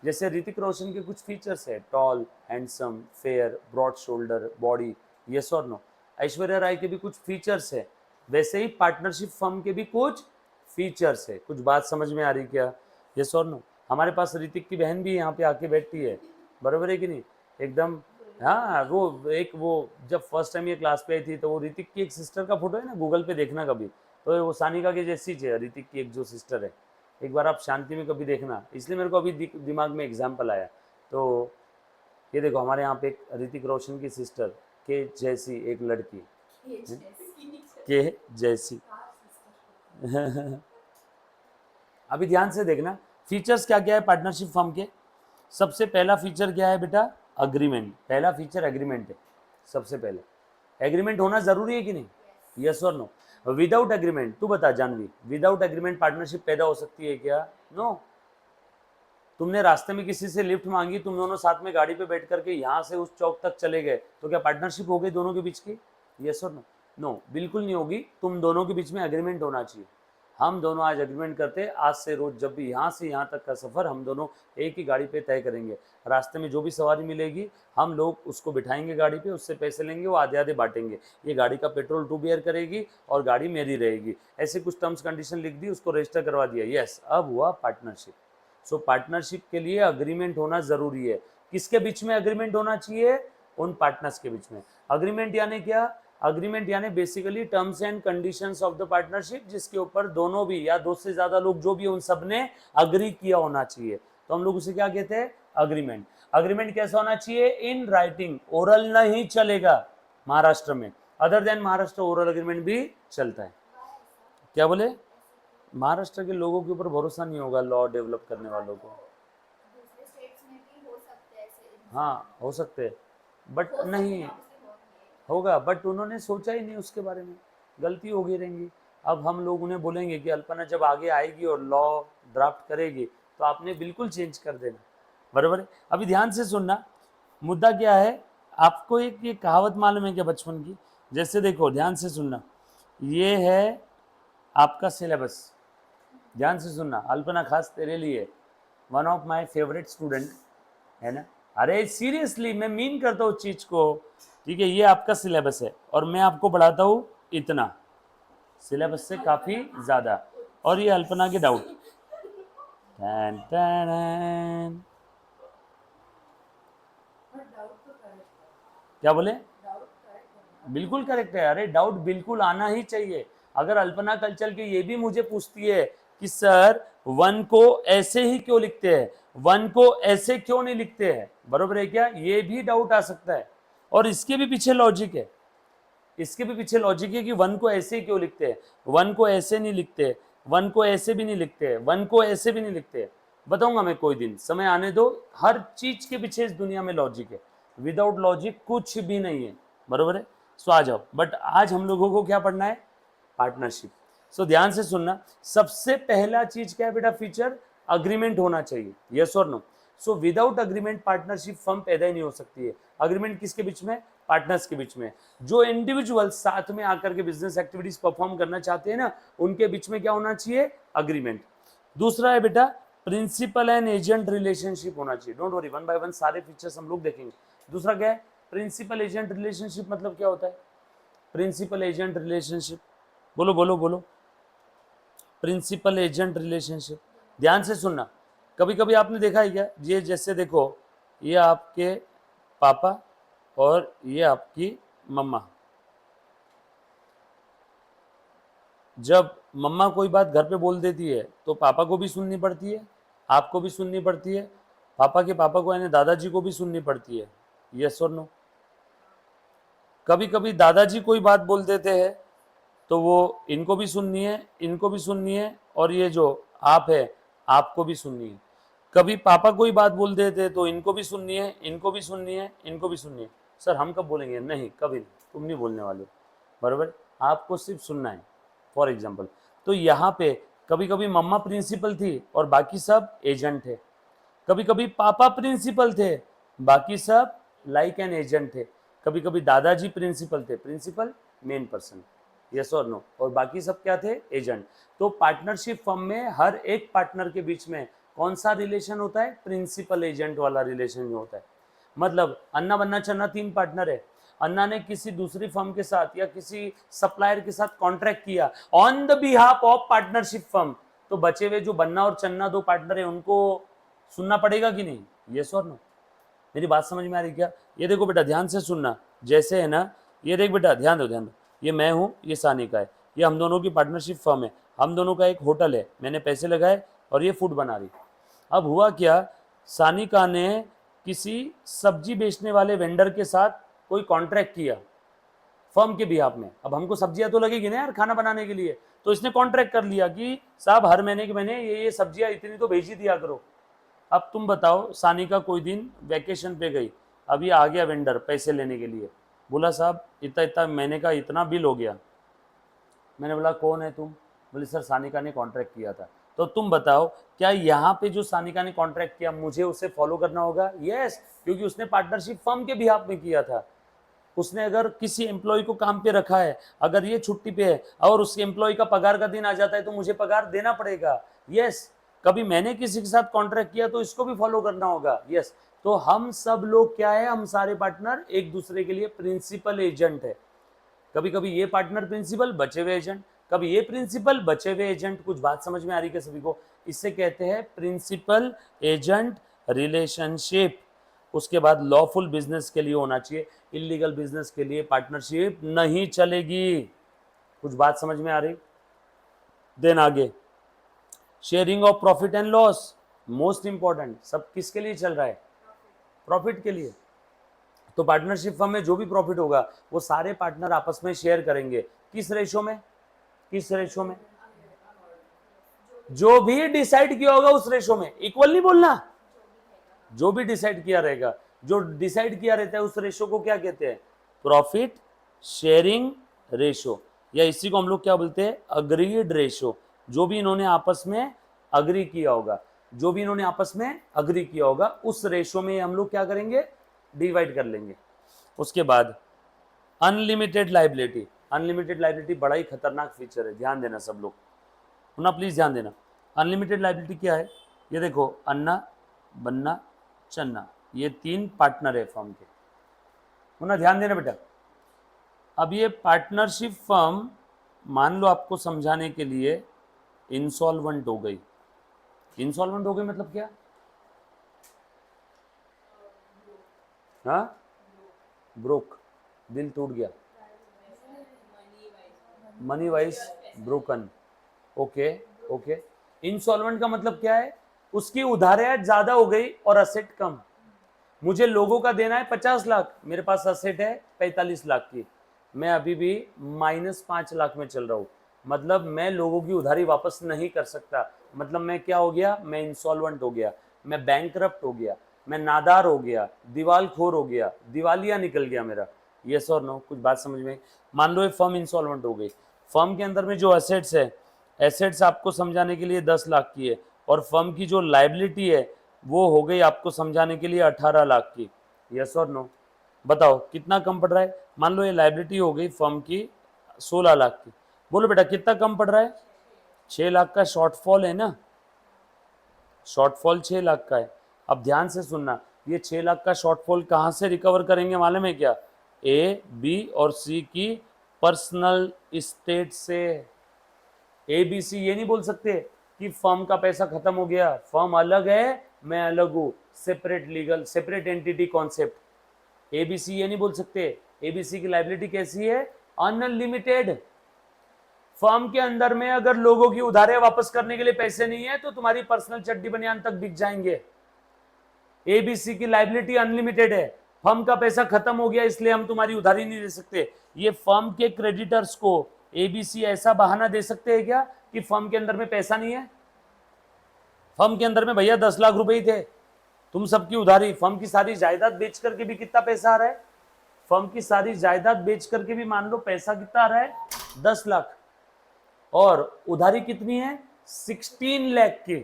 जैसे ऋतिक रोशन के कुछ फीचर्स है, tall, handsome, fair, broad shoulder, body, yes और नो। ऐश्वर्या राय के भी कुछ फीचर्स है, वैसे ही पार्टनरशिप फर्म के भी कुछ फीचर्स है। कुछ बात समझ में आ रही क्या? यस और नो। हमारे पास ऋतिक की बहन भी यहाँ पे आके बैठती है, बराबर है कि नहीं? एकदम। हाँ, वो जब फर्स्ट टाइम ये क्लास पे आई थी तो वो ऋतिक की एक सिस्टर का फोटो है ना, गूगल पे देखना कभी, तो वो सानिका के जैसी है, ऋतिक की एक जो सिस्टर है, एक बार आप शांति में कभी देखना। इसलिए मेरे को अभी दिमाग में एग्जाम्पल आया। तो ये देखो हमारे यहाँ पे एक ऋतिक रोशन की सिस्टर के जैसी एक लड़की, के जैसी। अभी ध्यान से देखना, फीचर्स क्या क्या है पार्टनरशिप फर्म के। सबसे पहला फीचर क्या है बेटा? अग्रीमेंट। पहला फीचर एग्रीमेंट है। सबसे पहले एग्रीमेंट होना जरूरी है कि नहीं? यस और नो। विदाउट एग्रीमेंट, तू बता जानवी, विदाउट एग्रीमेंट पार्टनरशिप पैदा हो सकती है क्या? नो। तुमने रास्ते में किसी से लिफ्ट मांगी, तुम दोनों साथ में गाड़ी पे बैठ करके यहाँ से उस चौक तक चले गए, तो क्या पार्टनरशिप हो गई दोनों के बीच की? यस और नो? नो, बिल्कुल नहीं होगी। तुम दोनों के बीच में एग्रीमेंट होना चाहिए। हम दोनों आज एग्रीमेंट करते हैं, आज से रोज जब भी यहाँ से यहाँ तक का सफ़र हम दोनों एक ही गाड़ी पे तय करेंगे। रास्ते में जो भी सवारी मिलेगी हम लोग उसको बिठाएंगे गाड़ी पे, उससे पैसे लेंगे, वो आधे आधे बांटेंगे। ये गाड़ी का पेट्रोल टू बियर करेगी और गाड़ी मेरी रहेगी। ऐसे कुछ टर्म्स कंडीशन लिख दी, उसको रजिस्टर करवा दिया। यस, अब हुआ पार्टनरशिप। सो पार्टनरशिप के लिए अग्रीमेंट होना ज़रूरी है। किसके बीच में अग्रीमेंट होना चाहिए? उन पार्टनर्स के बीच में। अग्रीमेंट यानी क्या? अग्रीमेंट यानी basically terms and conditions of the partnership, जिसके ऊपर दोनों भी या दो से ज्यादा लोग जो भी उन सब ने अग्री किया होना चाहिए, तो हम लोग उसे क्या कहते हैं? अग्रीमेंट। अग्रीमेंट कैसा होना चाहिए? इन राइटिंग, ओरल नहीं चलेगा महाराष्ट्र में। Other than Maharashtra oral agreement भी चलता है। क्या बोले? महाराष्ट्र के लोगों के ऊपर भरोसा नहीं होगा लॉ डेवलप करने वालों को। हाँ हो सकते हैं, बट नहीं होगा, बट उन्होंने सोचा ही नहीं उसके बारे में, गलती हो गई रहेंगी। अब हम लोग उन्हें बोलेंगे कि अल्पना जब आगे आएगी और लॉ ड्राफ्ट करेगी तो आपने बिल्कुल चेंज कर देना, बराबर है। अभी ध्यान से सुनना, मुद्दा क्या है? आपको एक ये कहावत मालूम है क्या बचपन की? जैसे देखो, ध्यान से सुनना, ये है आपका सिलेबस, ध्यान से सुनना अल्पना, खास तेरे लिए, one of my favourite student है ना। अरे सीरियसली मैं मीन करता हूँ चीज को, ठीक है। ये आपका सिलेबस है और मैं आपको पढ़ाता हूँ इतना, सिलेबस से काफी ज्यादा। और ये अल्पना के डाउट, क्या बोले? बिल्कुल करेक्ट है। अरे डाउट बिल्कुल आना ही चाहिए। अगर अल्पना कल चल के ये भी मुझे पूछती है कि सर वन को ऐसे ही क्यों लिखते हैं, वन को ऐसे क्यों नहीं लिखते हैं, बरोबर है क्या? ये भी डाउट आ सकता है। और इसके भी पीछे लॉजिक है, इसके भी पीछे लॉजिक है कि वन को ऐसे ही क्यों लिखते हैं, वन को ऐसे नहीं लिखते, वन को ऐसे भी नहीं लिखते, वन को ऐसे भी नहीं लिखते। बताऊंगा मैं कोई दिन, समय आने दो। हर चीज के पीछे इस दुनिया में लॉजिक है, विदाउट लॉजिक कुछ भी नहीं है, बरोबर है। सो आ जाओ, बट आज हम लोगों को क्या पढ़ना है? पार्टनरशिप। सो ध्यान से सुनना, सबसे पहला चीज क्या है बेटा? फीचर, अग्रीमेंट होना चाहिए, यस और no. So without agreement partnership firm पैदा ही नहीं हो सकती है। अग्रीमेंट किसके बीच में? पार्टनर्स के बीच में। जो इंडिविजुअल साथ में आकर के बिजनेस एक्टिविटीज परफॉर्म करना चाहते हैं ना, उनके बीच में क्या होना चाहिए? अग्रीमेंट। दूसरा है बेटा, प्रिंसिपल एंड एजेंट रिलेशनशिप होना चाहिए। Don't worry, one by one सारे फीचर्स हम लोग देखेंगे। दूसरा क्या है? Principal agent relationship. मतलब क्या होता है प्रिंसिपल एजेंट रिलेशनशिप? बोलो बोलो बोलो। प्रिंसिपल एजेंट रिलेशनशिप, ध्यान से सुनना। कभी कभी आपने देखा है क्या? ये जैसे देखो, ये आपके पापा और ये आपकी मम्मा। जब मम्मा कोई बात घर पे बोल देती है तो पापा को भी सुननी पड़ती है, आपको भी सुननी पड़ती है, पापा के पापा को यानी दादाजी को भी सुननी पड़ती है, यस और नो। कभी कभी दादाजी कोई बात बोल देते हैं तो वो इनको भी सुननी है, इनको भी सुननी है, और ये जो आप है आपको भी सुननी है। कभी पापा कोई बात बोल देते हैं तो इनको भी सुननी है, इनको भी सुननी है, इनको भी सुननी है। सर हम कब बोलेंगे? नहीं, कभी नहीं, तुम नहीं बोलने वाले, बराबर। आपको सिर्फ सुनना है। फॉर एग्जाम्पल, तो यहाँ पे कभी कभी मम्मा प्रिंसिपल थी और बाकी सब एजेंट थे, कभी कभी पापा प्रिंसिपल थे, बाकी सब लाइक एन एजेंट थे, कभी कभी दादाजी प्रिंसिपल थे, प्रिंसिपल मेन पर्सन, यस और नो, और बाकी सब क्या थे? एजेंट। तो पार्टनरशिप फर्म में हर एक पार्टनर के बीच में कौन सा रिलेशन होता है? प्रिंसिपल एजेंट वाला रिलेशन होता है। मतलब अन्ना बन्ना चन्ना 3 पार्टनर है, अन्ना ने किसी दूसरी फर्म के साथ या किसी सप्लायर के साथ कॉन्ट्रैक्ट किया on the behalf of partnership firm, तो बचे हुए जो बन्ना और चन्ना 2 पार्टनर है उनको सुनना पड़ेगा कि नहीं? यस और नो। मेरी बात समझ में आ रही क्या? ये देखो बेटा, ध्यान से सुनना, जैसे है ना, ये देख बेटा, ध्यान दो ध्यान दो, ये मैं हूँ, ये सानिका है, ये हम दोनों की पार्टनरशिप फर्म है, हम दोनों का एक होटल है, मैंने पैसे लगाए और ये फूड बना रही। अब हुआ क्या, सानिका ने किसी सब्जी बेचने वाले वेंडर के साथ कोई कॉन्ट्रैक्ट किया फर्म के बिहाफ में। अब हमको सब्जियां तो लगेगी ना यार खाना बनाने के लिए, तो इसने कॉन्ट्रैक्ट कर लिया कि साहब हर महीने के महीने ये सब्जियां इतनी तो भेज ही दिया करो। अब तुम बताओ, सानिका कोई दिन वैकेशन पे गई, अभी आ गया वेंडर पैसे लेने के लिए, बोला साहब इतना इतना महीने का इतना बिल हो गया। मैंने बोला कौन है तुम? बोले सर सानिका ने कॉन्ट्रैक्ट किया था। तो तुम बताओ, क्या यहाँ पे जो सानिका ने कॉन्ट्रैक्ट किया मुझे उसे फॉलो करना होगा? यस, क्योंकि उसने पार्टनरशिप फर्म के बिहाफ में किया था। उसने अगर किसी एम्प्लॉय को काम पे रखा है, अगर ये छुट्टी पे है और उसके एम्प्लॉय का पगार का दिन आ जाता है तो मुझे पगार देना पड़ेगा। यस, कभी मैंने किसी के साथ कॉन्ट्रैक्ट किया तो इसको भी फॉलो करना होगा। यस, तो हम सब लोग क्या है, हम सारे पार्टनर एक दूसरे के लिए प्रिंसिपल एजेंट है। कभी कभी ये पार्टनर प्रिंसिपल, बचे हुए एजेंट, कभी ये प्रिंसिपल, बचे हुए एजेंट। कुछ बात समझ में आ रही है सभी को? इससे कहते हैं प्रिंसिपल एजेंट रिलेशनशिप। उसके बाद लॉफुल बिजनेस के लिए होना चाहिए, इलीगल बिजनेस के लिए पार्टनरशिप नहीं चलेगी। कुछ बात समझ में आ रही? देन आगे, sharing of profit and loss, most important. सब किसके लिए चल रहा है? प्रॉफिट के लिए। तो पार्टनरशिप फर्म में जो भी प्रॉफिट होगा वो सारे पार्टनर आपस में शेयर करेंगे। किस रेशो में? किस रेशो में? जो भी डिसाइड किया होगा उस रेशो में। इक्वल नहीं बोलना, जो भी डिसाइड किया रहेगा। जो डिसाइड किया रहता है उस रेशो को क्या कहते हैं? प्रॉफिट शेयरिंग रेशो, या इसी को हम लोग क्या बोलते हैं? Agreed ratio. जो भी इन्होंने आपस में अग्री किया होगा, जो भी इन्होंने आपस में अग्री किया होगा उस रेशो में हम लोग क्या करेंगे? डिवाइड कर लेंगे। उसके बाद अनलिमिटेड लाइबिलिटी। अनलिमिटेड लाइबिलिटी बड़ा ही खतरनाक फीचर है, ध्यान देना सब लोग ना, प्लीज ध्यान देना। अनलिमिटेड लाइबिलिटी क्या है? ये देखो, अन्ना, बन्ना, चन्ना, ये 3 पार्टनर है फर्म के, ना ध्यान देना बेटा। अब ये पार्टनरशिप फर्म मान लो आपको समझाने के लिए इंसॉल्वेंट हो गई। इंसॉल्वेंट हो गई मतलब क्या? हाँ, ब्रोक, दिल टूट गया, money wise broken. Okay okay. Insolvent का मतलब क्या है? उसकी उधारियां ज्यादा हो गई और असेट कम। मुझे लोगों का देना है 50 लाख, मेरे पास असेट है 45 लाख की, मैं अभी भी -5 लाख में चल रहा हूँ। मतलब मैं लोगों की उधारी वापस नहीं कर सकता। मतलब मैं क्या हो गया? मैं इंसॉल्वेंट हो गया, मैं बैंकरप्ट हो गया, मैं नादार हो गया, दिवालखोर हो गया, दिवालिया निकल गया मेरा। यस और नो? कुछ बात समझ में? मान लो ये फर्म इंसॉल्वेंट हो गई। फर्म के अंदर में जो एसेट्स है, एसेट्स आपको समझाने के लिए 10 लाख की है, और फर्म की जो लाइबिलिटी है वो हो गई आपको समझाने के लिए 18 लाख की। यस और नो? बताओ कितना कम पड़ रहा है? मान लो ये लाइबिलिटी हो गई फर्म की 16 लाख की, बोलो बेटा कितना कम पड़ रहा है? 6 लाख का शॉर्टफॉल है ना, शॉर्टफॉल 6 लाख का है। अब ध्यान से सुनना, ये 6 लाख का शॉर्टफॉल कहाँ से रिकवर करेंगे मालूम है क्या? ए, बी और सी की पर्सनल स्टेट से। ए बी सी ये नहीं बोल सकते कि फर्म का पैसा खत्म हो गया, फर्म अलग है मैं अलग हूं, separate legal, separate entity concept. ABC ये नहीं बोल सकते। एबीसी की लाइबिलिटी कैसी है? अनलिमिटेड। फर्म के अंदर में अगर लोगों की उधारे वापस करने के लिए पैसे नहीं है तो तुम्हारी पर्सनल चड्डी बनियान तक बिक जाएंगे। एबीसी की लाइबिलिटी अनलिमिटेड है, फर्म का पैसा खत्म हो गया इसलिए हम तुम्हारी उधारी नहीं दे सकते। ये फर्म के क्रेडिटर्स को एबीसी ऐसा बहाना दे सकते हैं क्या कि फर्म के अंदर में पैसा नहीं है? फर्म के अंदर में भैया 10 लाख रुपए ही थे, तुम सबकी उधारी, फर्म की सारी जायदाद बेच करके भी कितना पैसा आ रहा है? फर्म की सारी जायदाद बेच करके भी मान लो पैसा कितना आ रहा है? 10 लाख, और उधारी कितनी है? 16 लाख की।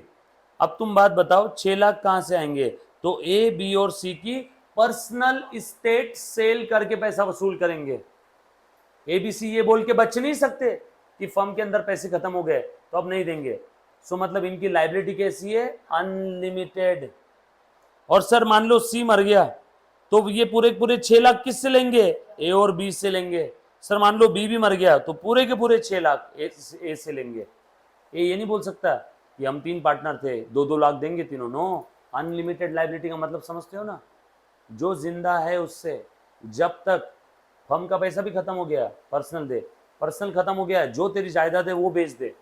अब तुम बात बताओ 6 लाख कहां से आएंगे? तो ए, बी और सी की पर्सनल स्टेट सेल करके पैसा वसूल करेंगे। एबीसी ये बोल के बच नहीं सकते कि फर्म के अंदर पैसे खत्म हो गए तो अब नहीं देंगे। सो मतलब इनकी लाइबिलिटी कैसी है? अनलिमिटेड। और सर मान लो सी मर गया तो ये पूरे पूरे 6 लाख किससे लेंगे? ए और बी से लेंगे। सर मान लो बी भी मर गया तो पूरे के पूरे 6 लाख ए से लेंगे। ये नहीं बोल सकता कि हम 3 पार्टनर थे 2-2 लाख देंगे तीनों। नो, अनलिमिटेड लाइबिलिटी का मतलब समझते हो ना? जो जिंदा है उससे, जब तक फर्म का पैसा भी खत्म हो गया पर्सनल दे, पर्सनल खत्म हो गया जो तेरी जायदाद है वो बेच दे।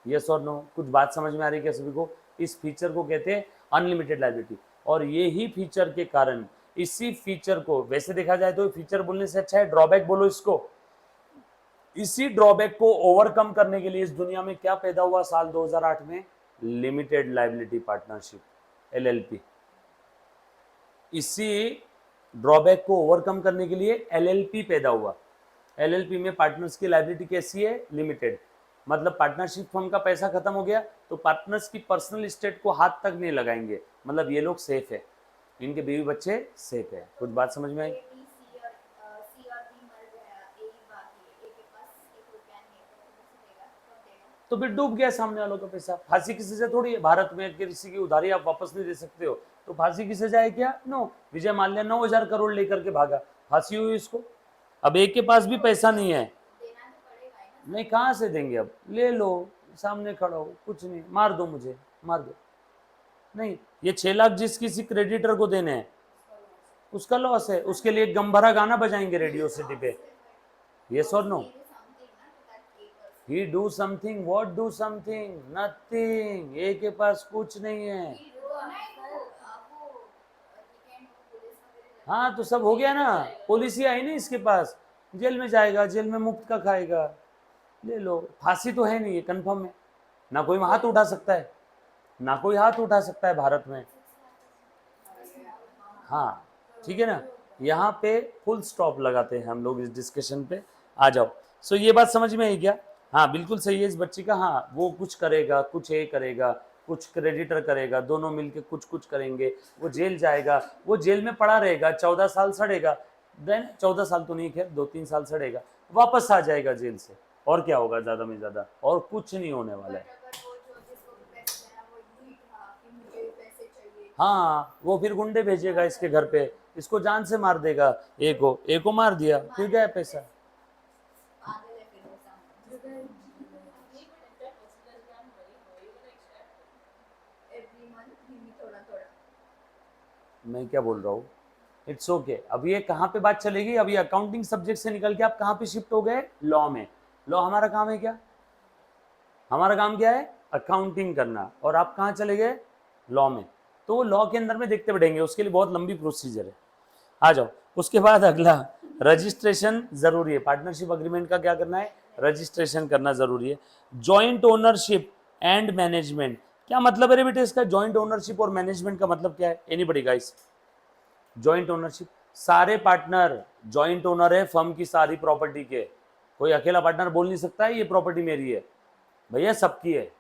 यस और नो? कुछ बात समझ में आ रही है क्या सभी को? इस फीचर को कहते हैं अनलिमिटेड लाइबिलिटी। और ये ही फीचर के कारण, इसी फीचर को, वैसे देखा जाए तो फीचर बोलने से अच्छा है ड्रॉबैक बोलो इसको। इसी ड्रॉबैक को ओवरकम करने के लिए इस दुनिया में क्या पैदा हुआ साल 2008 में? Limited liability partnership, LLP. इसी ड्रॉबैक को ओवरकम करने के लिए एलएलपी पैदा हुआ। एलएलपी में पार्टनर्स की लाइबिलिटी कैसी है? लिमिटेड। मतलब पार्टनरशिप फर्म का पैसा खत्म हो गया तो पार्टनर्स की पर्सनल स्टेट को हाथ तक नहीं लगाएंगे। मतलब ये लोग सेफ है, इनके बीवी बच्चे सेफ है। कुछ बात समझ में आई? तो फिर डूब गया सामने वालों का पैसा। फांसी की सजा थोड़ी है, भारत में किसी की उधारी आप वापस नहीं दे सकते हो तो फांसी की सजा है क्या? नो। विजय माल्या 9,000 करोड़ लेकर के भागा, फांसी हुई इसको। अब एक के पास भी पैसा नहीं है, नहीं कहाँ से देंगे, अब ले लो, सामने खड़ा हो, कुछ नहीं, मार दो मुझे, मार दो। नहीं, ये 6 लाख जिस किसी क्रेडिटर को देने हैं उसका लॉस है, उसके लिए एक गम भरा गाना बजाएंगे रेडियो सिटी पे। यस और no? He do something, what do something? Nothing. A के पास कुछ नहीं है। हाँ तो सब हो गया ना, पुलिस ही आई नहीं इसके पास, जेल में जाएगा, जेल में मुफ्त का खाएगा, ले लो। फांसी तो है नहीं, ये कंफर्म है, ना कोई हाथ उठा सकता है, ना कोई हाथ उठा सकता है भारत में। हाँ ठीक है ना, यहाँ पे फुल स्टॉप लगाते हैं हम लोग इस डिस्कशन पे। आ जाओ। सो ये बात समझ में आई क्या? हाँ बिल्कुल सही है इस बच्ची का। हाँ वो कुछ करेगा, कुछ ये करेगा, कुछ क्रेडिटर करेगा, दोनों मिलके कुछ कुछ करेंगे, वो जेल जाएगा, वो जेल में पड़ा रहेगा, 14 साल सड़ेगा, देन 14 साल तो नहीं, खैर 2-3 साल सड़ेगा, वापस आ जाएगा जेल से। और क्या होगा, ज़्यादा में ज़्यादा और कुछ नहीं होने वाला है। हाँ वो फिर गुंडे भेजेगा इसके घर पे, इसको जान से मार देगा, एक को मार दिया, फिर गया पैसा। मैं क्या बोल रहा हूँ, इट्स ओके। अब ये कहाँ पे बात चलेगी, अभी अकाउंटिंग सब्जेक्ट से निकल के आप कहाँ पे शिफ्ट हो गए? लॉ में। लॉ हमारा काम है क्या? हमारा काम क्या है? अकाउंटिंग करना। और आप कहाँ चले गए? लॉ में। तो वो लॉ के अंदर में देखते बढ़ेंगे, उसके लिए बहुत लंबी प्रोसीजर है। आ जाओ। उसके बाद अगला रजिस्ट्रेशन जरूरी है, पार्टनरशिप अग्रीमेंट का क्या करना है? रजिस्ट्रेशन करना जरूरी है। जॉइंट ओनरशिप एंड मैनेजमेंट, क्या मतलब है रे बेटे इसका? जॉइंट ओनरशिप और मैनेजमेंट का मतलब क्या है? Anybody guys? जॉइंट ओनरशिप, सारे पार्टनर जॉइंट ओनर है फर्म की सारी प्रॉपर्टी के। कोई अकेला पार्टनर बोल नहीं सकता है ये प्रॉपर्टी मेरी है, भैया सबकी है।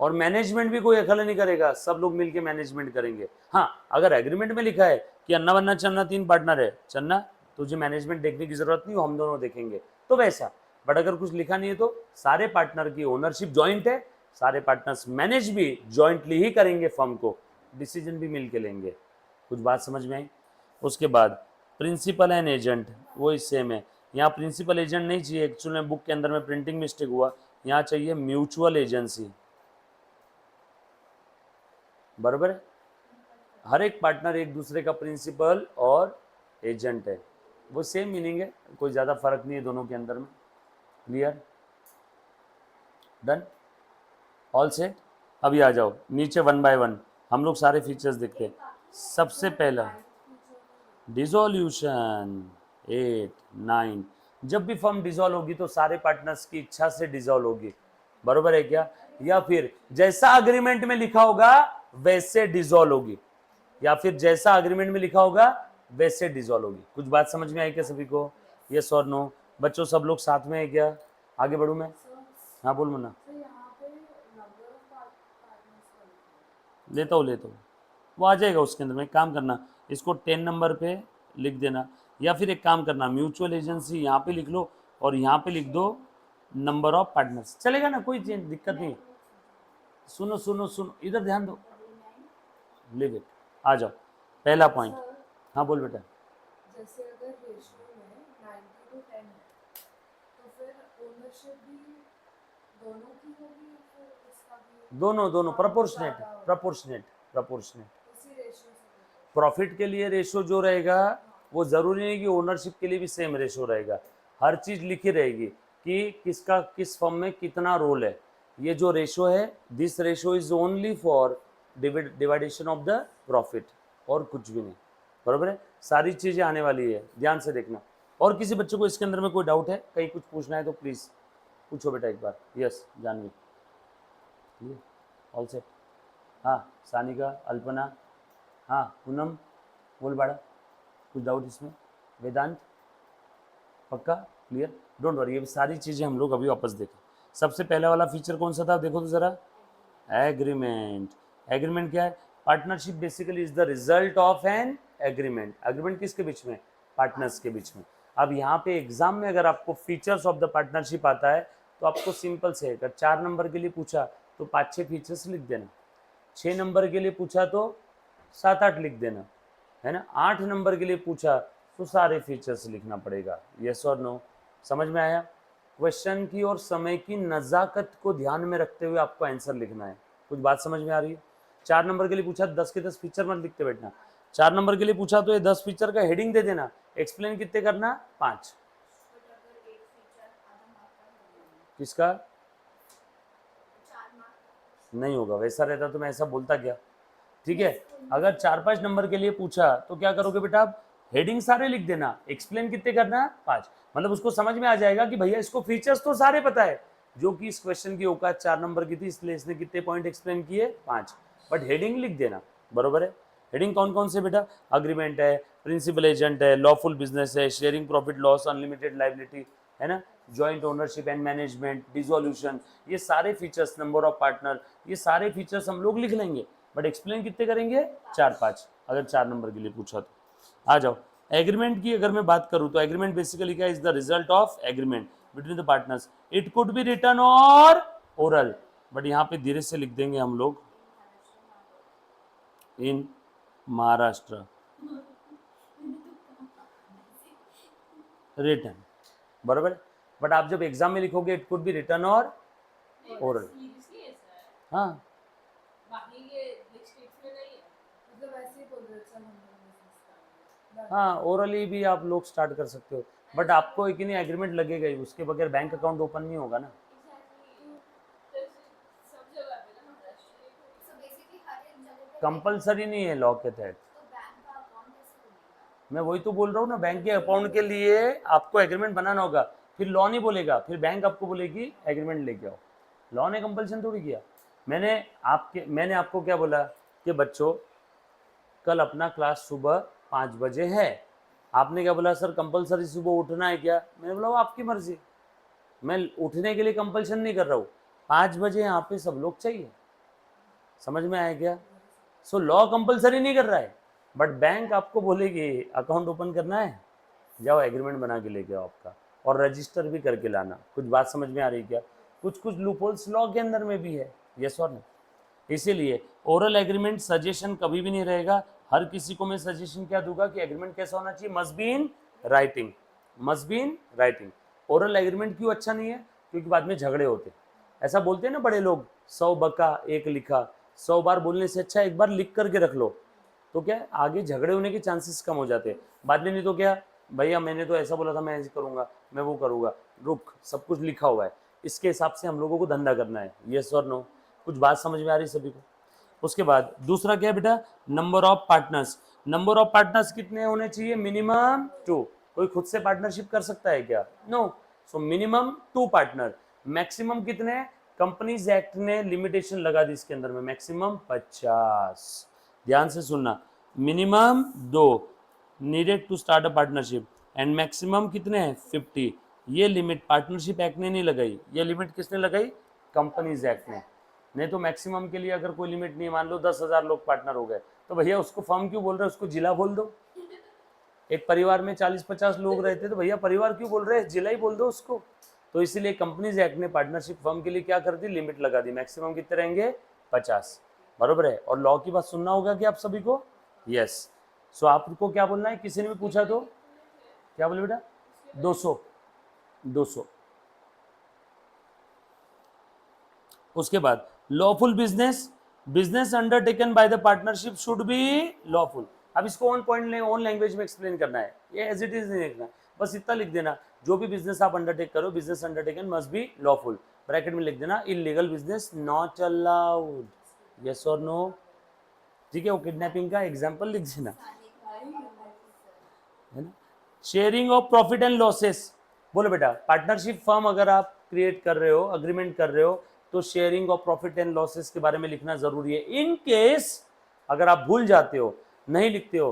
और मैनेजमेंट भी कोई अकेला नहीं करेगा, सब लोग मिलके मैनेजमेंट करेंगे। हाँ अगर एग्रीमेंट में लिखा है कि अन्ना वन्ना चन्ना 3 पार्टनर है, चन्ना तुझे मैनेजमेंट देखने की जरूरत नहीं, हम दोनों देखेंगे, तो वैसा। बट अगर कुछ लिखा नहीं है तो सारे पार्टनर की ओनरशिप जॉइंट है, सारे पार्टनर्स मैनेज भी जॉइंटली ही करेंगे फर्म को, डिसीजन भी मिल के लेंगे। कुछ बात समझ में आई? उसके बाद प्रिंसिपल एंड एजेंट, वही सेम है। यहाँ प्रिंसिपल एजेंट नहीं चाहिए, एक्चुअल में बुक के अंदर में प्रिंटिंग मिस्टेक हुआ, यहाँ चाहिए म्यूचुअल एजेंसी। बराबर है, हर एक पार्टनर एक दूसरे का प्रिंसिपल और एजेंट है, वो सेम मीनिंग है, कोई ज़्यादा फर्क नहीं है दोनों के अंदर में। क्लियर? डन? All set? अभी आ जाओ नीचे 1 बाय 1 हम लोग सारे फीचर्स देखते हैं। सबसे पहला डिसोल्यूशन 8 9, जब भी फर्म डिसॉल्व होगी तो सारे पार्टनर्स की इच्छा से डिसॉल्व होगी, बरोबर है क्या? या फिर जैसा अग्रीमेंट में लिखा होगा वैसे डिसॉल्व होगी, या फिर जैसा अग्रीमेंट में लिखा होगा वैसे डिसॉल्व होगी। कुछ बात समझ में आई क्या सभी को? यस और नो? बच्चों सब लोग साथ में है क्या? आगे बढ़ूं मैं? हाँ बोल मुन्ना। लेता हूँ, वो आ जाएगा उसके अंदर में। काम करना, इसको 10 नंबर पे लिख देना, या फिर एक काम करना, म्यूचुअल एजेंसी यहाँ पे लिख लो और यहाँ पे लिख दो नंबर ऑफ पार्टनर्स, चलेगा ना, कोई दिक्कत नहीं। सुनो सुनो सुनो, इधर ध्यान दो, लिव इट। आ जाओ पहला पॉइंट। हाँ बोल बेटा। जैसे अगर रेशियो में 90 to 10 है तो फिर ओनरशिप भी दोनों की होगी या फिर इसका भी? दोनों प्रोपोर्शनेट प्रोपोर्शनेट प्रोपोर्शनेट। उसी रेशियो से प्रॉफिट के लिए रेशो जो रहेगा वो ज़रूरी नहीं कि ओनरशिप के लिए भी सेम रेशो रहेगा, हर चीज़ लिखी रहेगी कि किसका किस फर्म में कितना रोल है। ये जो रेशो है, this ratio is only for dividation of the profit, और कुछ भी नहीं, बराबर है? सारी चीज़ें आने वाली है, ध्यान से देखना। और किसी बच्चे को इसके अंदर में कोई डाउट है, कहीं कुछ पूछना है तो प्लीज़ पूछो बेटा एक बार। Yes Janvi, all set? हाँ सानिका, अल्पना, हाँ पूनम, बोल बाड़ा, कुछ डाउट इसमें? वेदांत पक्का क्लियर? डोंट वरी, ये सारी चीज़ें हम लोग अभी वापस देखें। सबसे पहला वाला फीचर कौन सा था, देखो तो ज़रा, एग्रीमेंट। एग्रीमेंट क्या है? Partnership basically is the result of an agreement. Agreement किसके बीच में? पार्टनर्स के बीच में। अब यहाँ पे एग्जाम में अगर आपको फीचर्स ऑफ द पार्टनरशिप आता है तो आपको सिंपल से अगर 4 नंबर के लिए पूछा तो 5-6 फीचर्स लिख देना, 6 नंबर के लिए पूछा तो 7-8 लिख देना, है ना। 8 नंबर के लिए पूछा तो सारे फीचर्स लिखना पड़ेगा। यस और नो, समझ में आया। क्वेश्चन की और समय की नज़ाकत को ध्यान में रखते हुए आपको आंसर लिखना है। कुछ बात समझ में आ रही है। 4 नंबर के लिए पूछा 10 के 10 फीचर मत लिखते बैठना। 4 नंबर के लिए पूछा तो ये 10 फीचर का हेडिंग दे देना, एक्सप्लेन कितने करना, 5। बट अगर एक फीचर आधा मार्क का हो किसका 4 मार्क नहीं होगा, वैसा रहता तो मैं ऐसा बोलता क्या। ठीक है, अगर 4-5 नंबर के लिए पूछा तो क्या करोगे बेटा, आप हेडिंग सारे लिख देना, एक्सप्लेन कितने करना, 5। मतलब उसको समझ में आ जाएगा कि भैया इसको फीचर्स तो सारे पता है, जो कि इस क्वेश्चन की औकात 4 नंबर की थी, इसलिए इसने कितने पॉइंट एक्सप्लेन किए, 5। बट हेडिंग लिख देना, बरोबर है। हेडिंग कौन कौन से बेटा, अग्रीमेंट है, प्रिंसिपल एजेंट है, लॉफुल बिजनेस है, sharing profit loss, unlimited liability, है ना, joint ownership and management, dissolution, ये सारे फीचर्स, नंबर ऑफ पार्टनर, ये सारे फीचर्स हम लोग लिख लेंगे, बट एक्सप्लेन कितने करेंगे, 4-5, अगर 4 नंबर के लिए पूछा तो। आ जाओ, एग्रीमेंट की अगर मैं बात करूं तो एग्रीमेंट बेसिकली क्या, is the result of agreement between the partners, it could be written और ओरल, बट यहाँ पे धीरे से लिख देंगे हम लोग, इन महाराष्ट्र रिटन, बराबर। बट आप जब एग्जाम में लिखोगे इट कुड बी रिटन और ओरल, सीरियसली है सर, हाँ बाकी ये डिस्ट्रिक्ट्स में नहीं है, मतलब ऐसे ही बोल रहे थे हम बिजनेस का। हाँ, ओरली भी आप लोग स्टार्ट कर सकते हो, बट आपको एक ही नहीं एग्रीमेंट लगेगा ही, उसके बगैर बैंक अकाउंट ओपन नहीं होगा ना। सब जगह पे ना महाराष्ट्र, सो बेसिकली हर एक जगह पे कंपलसरी नहीं है लॉ के तहत, तो बैंक का अकाउंट कैसे खुलेगा? मैं वही तो बोल रहा हूँ ना, बैंक के अकाउंट के लिए आपको एग्रीमेंट बनाना होगा, फिर लॉ नहीं बोलेगा, फिर बैंक आपको बोलेगी एग्रीमेंट लेके आओ, लॉ ने कंपल्सन थोड़ी किया। मैंने आपको क्या बोला कि बच्चों कल अपना क्लास सुबह 5 बजे है, आपने क्या बोला, सर कंपलसरी सुबह उठना है क्या, मैंने बोला वो आपकी मर्जी, मैं उठने के लिए कंपल्सन नहीं कर रहा हूँ, 5 बजे यहाँ पे सब लोग चाहिए, समझ में आया क्या। सो लॉ कंपलसरी नहीं कर रहा है, बट बैंक आपको बोलेगी अकाउंट ओपन करना है, जाओ एग्रीमेंट बना के लेके आओ आपका, और रजिस्टर भी करके लाना। कुछ बात समझ में आ रही क्या, कुछ कुछ लूपहोल्स लॉ के अंदर में भी है, यस और नो। इसीलिए ओरल एग्रीमेंट सजेशन कभी भी नहीं रहेगा, हर किसी को मैं सजेशन क्या दूंगा कि एग्रीमेंट कैसा होना चाहिए, must be in writing, must be in writing. Oral agreement क्यों अच्छा नहीं है, क्योंकि बाद में झगड़े होते, ऐसा बोलते हैं ना बड़े लोग, 100 बका 1 लिखा, 100 बार बोलने से अच्छा एक बार लिख करके रख लो, तो क्या आगे झगड़े होने के चांसेस कम हो जाते हैं। बाद में नहीं तो क्या, भैया मैंने तो ऐसा बोला था, मैं ऐसे करूंगा, मैं वो करूंगा, रुक सब कुछ लिखा हुआ है, इसके हिसाब से हम लोगों को धंधा करना है, यस और नो। कुछ बात समझ में आ रही सभी को। उसके बाद दूसरा क्या है बेटा, number of partners, number of partners कितने होने चाहिए, मिनिमम 2। कोई खुद से पार्टनरशिप कर सकता है क्या, no. So minimum 2 partner, maximum कितने, कंपनीज एक्ट ने लिमिटेशन लगा दी इसके अंदर में, मैक्सिमम 50। ध्यान से सुनना, minimum 2 needed to start a partnership, and maximum कितने हैं 50। ये लिमिट पार्टनरशिप एक्ट ने नहीं लगाई, ये लिमिट किसने लगाई, कंपनीज एक्ट ने। नहीं तो मैक्सिमम के लिए अगर कोई लिमिट नहीं, मान लो 10,000 लोग पार्टनर हो गए, तो भैया उसको फर्म क्यों बोल रहे हो, उसको जिला बोल दो। एक परिवार में 40-50 लोग रहते तो भैया परिवार क्यों बोल रहे हैं, जिला ही बोल दो उसको। तो इसलिए कंपनीज एक्ट ने पार्टनरशिप फर्म के लिए क्या कर दी, लिमिट लगा दी, मैक्सिमम कितने रहेंगे, 50, बरोबर है। और लॉ की बात सुनना होगा कि आप सभी को, यस। सो आपको क्या बोलना है, किसी ने भी पूछा तो क्या बोले बेटा, 200, 200। उसके बाद lawful business, business undertaken by the partnership should be lawful. अब इसको ऑन पॉइंट ओन लैंग्वेज में एक्सप्लेन करना है, ये एज इट इज नहीं लिखना, बस इतना लिख देना, जो भी बिजनेस आप अंडरटेक करो, business undertaken must be lawful, bracket में लिख देना illegal business not allowed, yes और नो। ठीक है, वो किडनैपिंग का एग्जाम्पल लिख देना, है ना। Sharing of profit and losses, बोलो बेटा पार्टनरशिप फर्म अगर आप क्रिएट कर रहे हो, अग्रीमेंट कर रहे हो, तो sharing of profit and losses के बारे में लिखना जरूरी है। इन केस अगर आप भूल जाते हो, नहीं लिखते हो,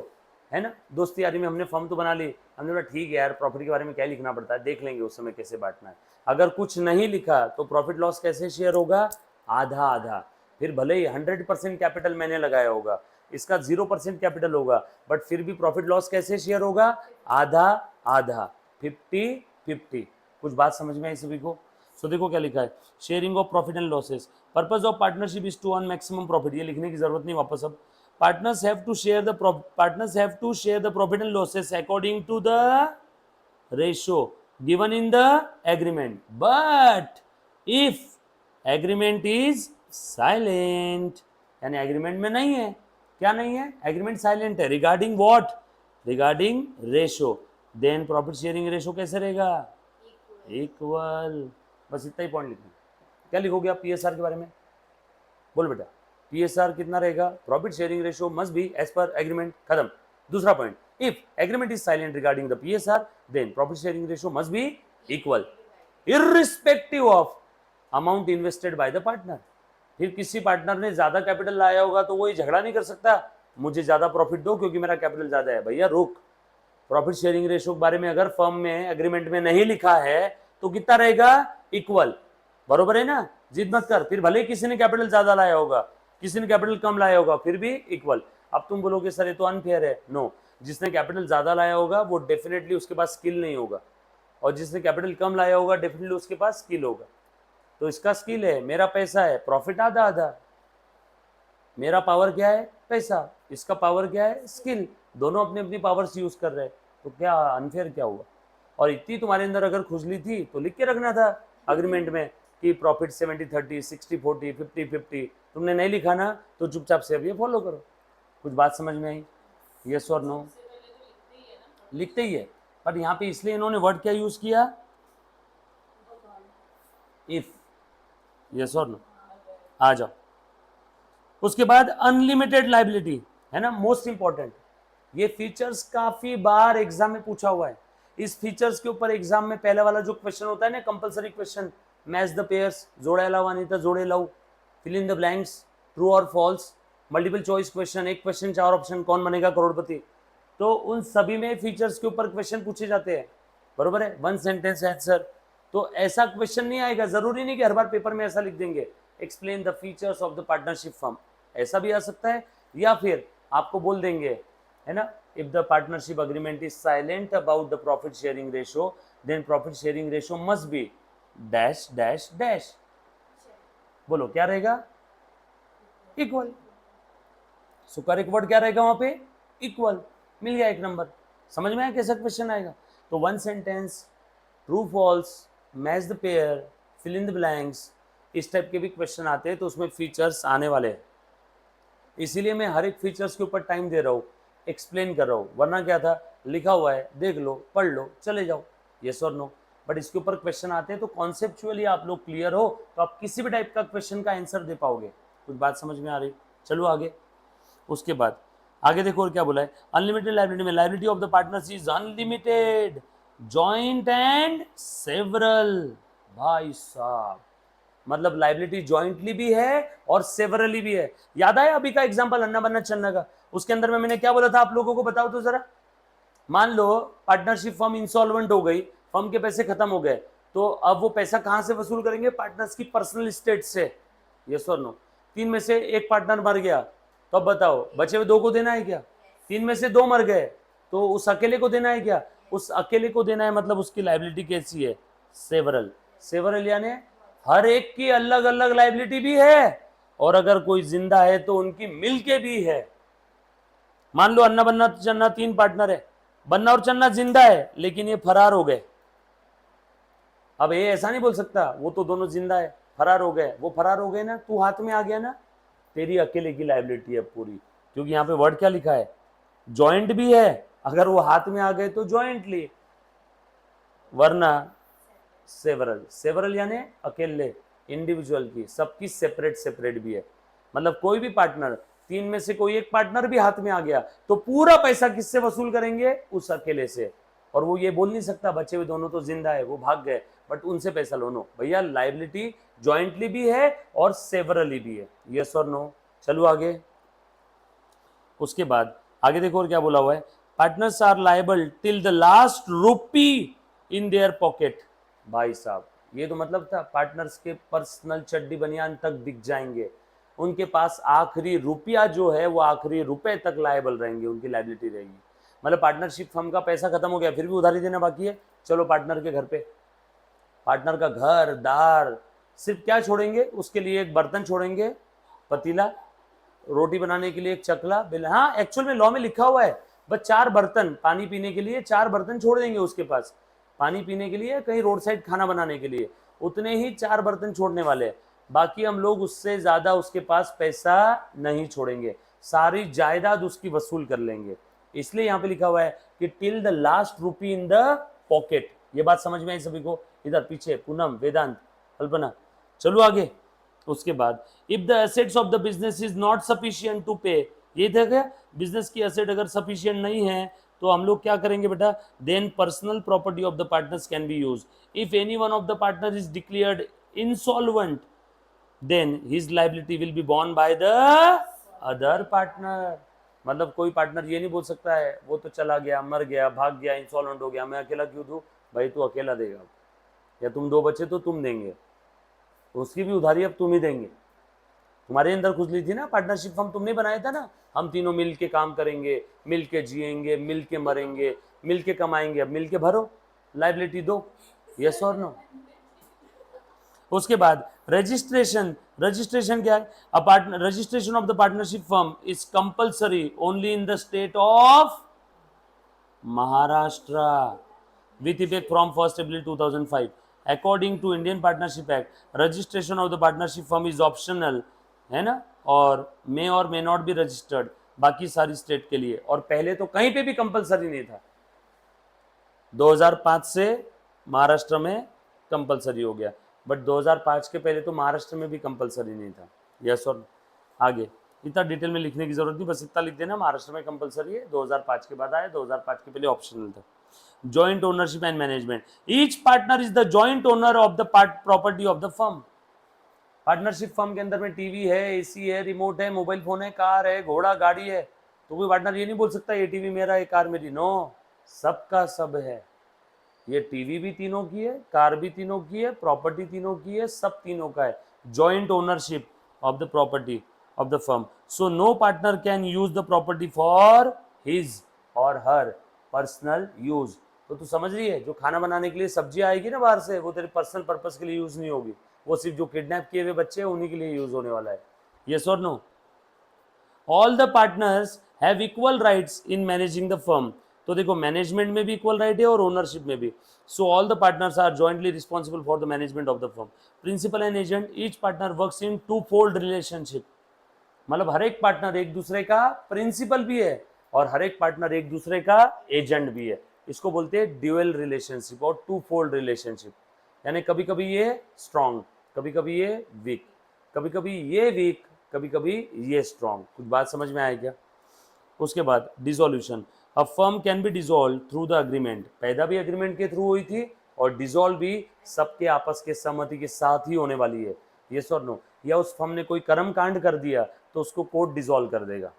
है ना, दोस्ती यारी में हमने फर्म तो बना ली, हमने बोला ठीक है यार प्रॉफिट के बारे में क्या लिखना पड़ता है, देख लेंगे उस समय कैसे बांटना है। अगर कुछ नहीं लिखा तो प्रॉफिट लॉस कैसे शेयर होगा, आधा आधा, फिर भले ही 100% कैपिटल मैंने लगाया होगा, इसका 0% कैपिटल होगा, बट फिर भी प्रॉफिट लॉस कैसे शेयर होगा, आधा आधा, 50-50। कुछ बात समझ में आई सभी को। सो देखो क्या लिखा है, sharing of profit and losses, purpose of partnership is to earn maximum profit, ये लिखने की जरूरत नहीं वापस अब। Partners have to share the profit and losses according to the ratio given in the agreement, but if agreement is silent, यानी agreement में नहीं है, क्या नहीं है, एग्रीमेंट साइलेंट है, regarding what, regarding ratio, then profit sharing ratio कैसे रहेगा, इक्वल। बस इतना ही पॉइंट लिखना। क्या लिखोगे आप पीएसआर के बारे में, बोल बेटा, पीएसआर कितना रहेगा, profit sharing ratio must be as per agreement, खत्म। दूसरा point, if agreement is silent regarding the PSR then profit sharing ratio must be equal irrespective of amount invested by the partner. फिर किसी partner ने ज्यादा capital लाया होगा तो वो ये झगड़ा नहीं कर सकता मुझे ज्यादा प्रॉफिट दो क्योंकि मेरा कैपिटल ज्यादा है, भैया रुक, प्रॉफिट शेयरिंग रेशियो के बारे में अगर फर्म में एग्रीमेंट में नहीं लिखा है तो कितना रहेगा, इक्वल, बरोबर है ना, जिद मत कर, फिर भले किसी ने कैपिटल ज्यादा लाया होगा किसी ने कैपिटल कम लाया होगा फिर भी इक्वल। अब तुम बोलोगे सर ये तो अनफेयर है, नो, जिसने कैपिटल ज्यादा लाया होगा वो डेफिनेटली उसके पास स्किल नहीं होगा, और जिसने कैपिटल कम लाया होगा डेफिनेटली उसके पास स्किल होगा। तो इसका स्किल है, मेरा पैसा है, प्रॉफिट आधा आधा, मेरा पावर क्या है, पैसा, इसका पावर क्या है, स्किल, दोनों अपनी अपनी पावर्स यूज कर रहे हैं, तो क्या अनफेयर क्या हुआ। और इतनी तुम्हारे अंदर अगर खुजली थी तो लिख के रखना था अग्रीमेंट में कि प्रॉफिट 70-30, 60-40, 50-50, तुमने नहीं लिखा ना तो चुपचाप से अब ये फॉलो करो। कुछ बात समझ में आई, यस और नो, लिखते ही है, बट यहाँ पे इसलिए इन्होंने वर्ड क्या यूज किया, इफ, यस और नो, आ जाओ। उसके बाद अनलिमिटेड लाइबिलिटी है ना, मोस्ट इंपॉर्टेंट, ये फीचर्स काफी बार एग्जाम में पूछा हुआ है। इस फीचर्स के ऊपर एग्जाम में पहले वाला जो क्वेश्चन होता है ना, compulsory question, match the pairs, जोड़े लाओ अनिता जोड़े लाओ, fill in the blanks, true और फॉल्स, मल्टीपल चॉइस क्वेश्चन, एक क्वेश्चन 4 ऑप्शन, कौन बनेगा करोड़पति, तो उन सभी में फीचर्स के ऊपर क्वेश्चन पूछे जाते हैं, बरोबर है, 1 सेंटेंस आंसर। तो ऐसा क्वेश्चन नहीं आएगा, जरूरी नहीं कि हर बार पेपर में ऐसा लिख देंगे, explain the features of the partnership firm, ऐसा भी आ सकता है, या फिर आपको बोल देंगे है ना, if the partnership agreement is silent about the profit sharing ratio then profit sharing ratio must be dash dash dash, बोलो क्या रहेगा, इक्वल। सो करेक्ट वर्ड क्या रहेगा वहां पे, इक्वल, मिल गया एक नंबर। समझ में आया कैसा क्वेश्चन आएगा। तो 1 sentence, true false, match the pair, fill in the blanks, इस टाइप के भी क्वेश्चन आते हैं, तो उसमें फीचर्स आने वाले हैं, इसीलिए मैं हर एक फीचर्स के ऊपर टाइम दे रहा हूँ, एक्सप्लेन कर रहा हूँ, वरना क्या था, लिखा हुआ है देख लो पढ़ लो चले जाओ, यस और नो, बट इसके ऊपर क्वेश्चन आते हैं तो कॉन्सेप्चुअली आप लोग क्लियर हो तो आप किसी भी टाइप का क्वेश्चन का आंसर दे पाओगे। कुछ बात समझ में आ रही, चलो आगे। उसके बाद आगे देखो और क्या बोला है, अनलिमिटेड लाइबिलिटी में liability of the partners is unlimited, joint and several, भाई साहब, मतलब लाइबिलिटी जॉइंटली भी है और सेवरली भी है। याद आया अभी का एग्जांपल अन्ना बन्ना चन्ना का, उसके अंदर में मैंने क्या बोला था आप लोगों को बताओ तो जरा। मान लो पार्टनरशिप फर्म इंसॉल्वेंट हो गई, फर्म के पैसे खत्म हो गए, तो अब वो पैसा कहां से वसूल करेंगे, पार्टनर्स की पर्सनल स्टेट से, यस और नो। 3 में से एक पार्टनर मर गया तो अब बताओ बचे हुए 2 को देना है क्या, 3 में से 2 मर गए तो उस अकेले को देना है क्या, उस अकेले को देना है, मतलब उसकी लाइबिलिटी कैसी है, सेवरल। सेवरल यानी हर एक की अलग अलग लाइबिलिटी भी है, और अगर कोई जिंदा है तो उनकी मिलके भी है। मान लो अन्ना बन्ना चन्ना 3 पार्टनर है, बन्ना और चन्ना जिंदा है लेकिन ये फरार हो गए, अब ये ऐसा नहीं बोल सकता वो तो दोनों जिंदा है फरार हो गए, वो फरार हो गए ना, तू हाथ में आ गया ना, तेरी अकेले की लाइबिलिटी है पूरी, क्योंकि यहाँ पे वर्ड क्या लिखा है, जॉइंट भी है, अगर वो हाथ में आ गए तो जॉइंटली, वरना सेवरल। सेवरल यानी अकेले, इंडिविजुअल की, सबकी सेपरेट सेपरेट भी है, मतलब कोई भी पार्टनर, 3 में से कोई एक पार्टनर भी हाथ में आ गया तो पूरा पैसा किससे वसूल करेंगे, उस अकेले से, और वो ये बोल नहीं सकता बचे हुए दोनों तो जिंदा है वो भाग गए बट उनसे पैसा लो, नो भैया, लाइबिलिटी जॉइंटली भी है और सेवरली भी है, यस और नो। चलो आगे। उसके बाद आगे देखो और क्या बोला हुआ है, partners are liable till the last rupee in their pocket, भाई साहब ये तो मतलब था पार्टनर्स के पर्सनल चड्डी बनियान तक दिख जाएंगे, उनके पास आखिरी रुपया जो है वो आखिरी रुपए तक लायबल रहेंगे, उनकी लाइबिलिटी रहेगी। मतलब पार्टनरशिप फर्म का पैसा खत्म हो गया फिर भी उधारी देना बाकी है, चलो पार्टनर के घर पे, पार्टनर का घर दार, सिर्फ क्या छोड़ेंगे उसके लिए? एक बर्तन छोड़ेंगे, पतीला, रोटी बनाने के लिए एक चकला, बिल, हाँ एक्चुअल में लॉ में लिखा हुआ है, बस 4 बर्तन, पानी पीने के लिए 4 बर्तन छोड़ देंगे उसके पास, पानी पीने के लिए, कहीं रोड साइड खाना बनाने के लिए, उतने ही 4 बर्तन छोड़ने वाले हैं। बाकी हम लोग उससे ज्यादा उसके पास पैसा नहीं छोड़ेंगे, सारी जायदाद उसकी वसूल कर लेंगे। इसलिए यहाँ पे लिखा हुआ है कि till the last rupee in the pocket. ये बात समझ में आई सभी को? इधर पीछे पूनम, वेदांत, कल्पना, चलो आगे। उसके बाद if the assets of the business is not sufficient to pay, ये देखा, बिजनेस की एसेट अगर सफिशिएंट नहीं है तो हम लोग क्या करेंगे बेटा? Then personal property of the partners can be use. If any one of the partner is declared insolvent then his liability will be borne by the other partner. मतलब कोई पार्टनर ये नहीं बोल सकता है वो तो चला गया, मर गया, भाग गया, इंसॉल्वेंट हो गया, मैं अकेला क्यों दूं? भाई तू अकेला देगा, या तुम 2 बच्चे तो तुम देंगे, उसकी भी उधारी अब तुम ही देंगे। तुम्हारे अंदर खुजली थी ना, पार्टनरशिप फर्म तुमने बनाया था ना, हम तीनों मिल के काम करेंगे, मिल के जिएंगे, मिल के मरेंगे, मिल के कमाएंगे, अब मिल के भरो, लाइबिलिटी दो, यस और नो। उसके बाद रजिस्ट्रेशन, रजिस्ट्रेशन क्या है? Registration of the partnership firm is compulsory only in the state of Maharashtra with effect from 1st April 2005. According to Indian Partnership Act, registration of the partnership firm is optional, है ना, और may not be registered बाकी सारी state के लिए, और पहले तो कहीं पे भी कंपलसरी नहीं था, 2005 से महाराष्ट्र में कंपलसरी हो गया, बट 2005 के पहले तो महाराष्ट्र में भी कंपलसरी नहीं था। यस और आगे इतना डिटेल में लिखने की जरूरत नहीं, बस इतना लिख देना, महाराष्ट्र में कंपलसरी है, 2005 के बाद आया, 2005 के पहले ऑप्शनल था। joint ownership and management, each partner is the joint owner of the property of the firm। Partnership firm के अंदर में टीवी है, एसी है, रिमोट है, मोबाइल फोन है, कार है, घोड़ा गाड़ी है, तो कोई पार्टनर ये नहीं बोल सकता ये टीवी मेरा है, कार मेरी, नो, सबका सब है। ये टीवी भी तीनों की है, कार भी तीनों की है, प्रॉपर्टी तीनों की है, सब तीनों का है, joint ownership of the property of the firm. So no partner can use the property for his और हर पर्सनल यूज। तो तू समझ रही है, जो खाना बनाने के लिए सब्जी आएगी ना बाहर से, वो तेरे पर्सनल पर्पस के लिए यूज नहीं होगी, वो सिर्फ जो किडनैप किए हुए बच्चे हैं उन्हीं के लिए यूज होने वाला है। यस और no? All the partners have equal rights in managing the firm. तो देखो मैनेजमेंट में भी इक्वल राइट है और ओनरशिप में भी। So all the partners are jointly responsible for the management of the firm. Principal and agent, each partner works in two fold relationship. मतलब हर एक पार्टनर एक दूसरे का प्रिंसिपल भी है और हर एक पार्टनर एक दूसरे का एजेंट भी है। इसको बोलते हैं ड्यूअल रिलेशनशिप और टू फोल्ड रिलेशनशिप। यानी कभी कभी ये स्ट्रांग, कभी कभी ये वीक, कभी कभी ये वीक, कभी कभी ये स्ट्रांग। कुछ बात समझ में आए क्या? उसके बाद dissolution, a firm can be dissolve through the agreement. पैदा भी अग्रीमेंट के थ्रू हुई थी और डिसॉल्व भी सबके आपस के सहमति के साथ ही होने वाली है। यस और नो? या उस फर्म ने कोई कर्म कांड कर दिया तो उसको कोर्ट डिसॉल्व कर देगा।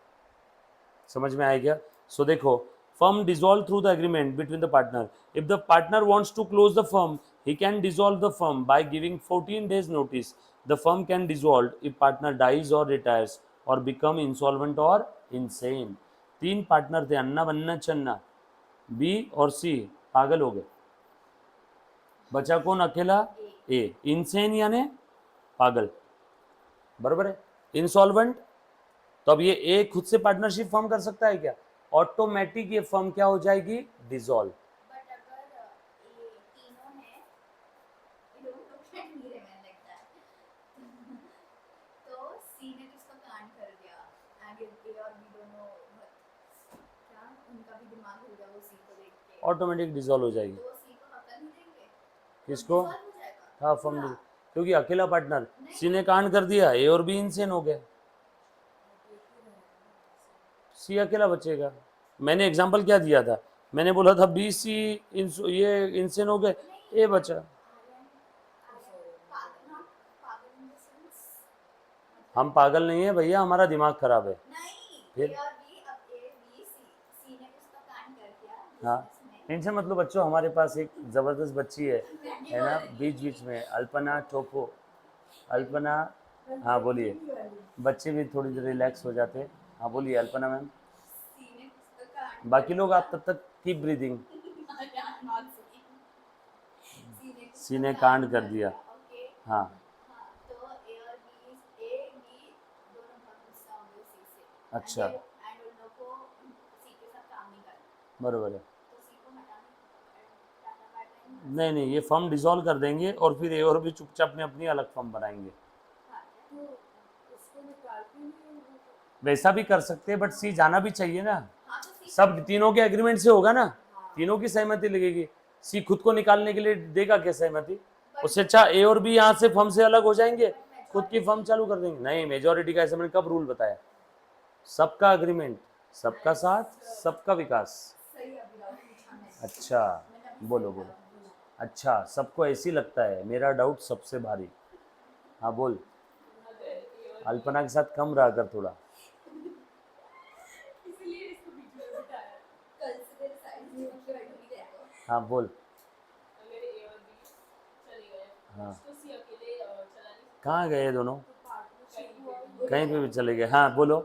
समझ में आया क्या? सो देखो, firm dissolve through the agreement between the partner. If the partner wants to close the firm, he can dissolve the firm by giving 14 days notice. The firm can dissolve if partner dies or retires or become insolvent or insane. 3 partner थे, अन्ना बन्ना चन्ना, B और सी पागल हो गए, बचा कौन? अकेला ए। Insane यानी पागल, बराबर है। इंसॉल्वेंट, तो अब ये ए खुद से पार्टनरशिप फॉर्म कर सकता है क्या? ऑटोमेटिक ये फर्म क्या हो जाएगी? डिसॉल्व। बट अगर ये तीनों हैं, ये लोग तो कैन नहीं रहने लगता है तो सी ने किसको कांड कर दिया, आगे ए और बी दोनों क्या उनका भी दिमाग हिल गया वो सी को देख के, ऑटोमेटिक डिसॉल्व हो जाएगी। तो सी को हक नहीं देंगे, किसको? डिसॉल्व हो जाएगा। हाँ फर्म, क्योंकि अकेला पार्टनर, सी ने कांड कर दिया, ए और बी इनसेन हो गए, सी अकेला बचेगा। मैंने एग्जांपल क्या दिया था? मैंने बोला था बी सी ये इनसेन हो गए, ए बचा। हम पागल नहीं है भैया, हमारा दिमाग खराब है। फिर हाँ, टेंशन मतलब बच्चों, हमारे पास एक जबरदस्त बच्ची है ना, बीच बीच में अल्पना टोपो, अल्पना, हाँ बोलिए, बच्चे भी थोड़ी देर रिलैक्स हो जाते हैं। हाँ बोलिए अल्पना मैम। बाकी लोग आप तब तक कीप ब्रीदिंग। सी ने कांड कर दिया। ओके हाँ हाँ तो ए और बी दोनों बहुत गुस्सा हो गए सी से अच्छा एंड उन लोग को सी के साथ काम नहीं करना बराबर है। तो सी को टाटा पार्टनर नहीं नहीं, ये फर्म डिसॉल्व कर देंगे और फिर ए और बी चुपचाप में अपनी अलग फर्म बनाएंगे। हाँ तो उसको निकाल के नहीं वो तो- वैसा भी कर सकते हैं, बट सी जाना भी चाहिए ना। हाँ तो सी सब तीनों के एग्रीमेंट से होगा ना, हाँ तीनों की सहमति लगेगी। सी खुद को निकालने के लिए देगा क्या सहमति? उससे अच्छा ए और बी यहाँ से फर्म से अलग हो जाएंगे, खुद की फर्म चालू कर देंगे। नहीं, मेजोरिटी का ऐसा मैंने कब रूल बताया? सबका एग्रीमेंट, सबका साथ, सबका विकास। सही अभी डाउट पूछा मैंने अच्छा मैंने अभी बोलो सही बोलो। डाउट पूछा अच्छा सबको ऐसी लगता है, मेरा डाउट सबसे भारी। हाँ बोल, अल्पना के साथ कम रहा कर थोड़ा। इसलिए इसको बीच में बिठाया। कल से तेरे साइड से बैठूंगी देखो हाँ बोल। अगर ए और बी चले गए हाँ तो सी अकेले चला नहीं सकता। कहाँ गए दोनों? तो पार्टनरशिप हुआ कहीं पे भी चले गए। हाँ बोलो।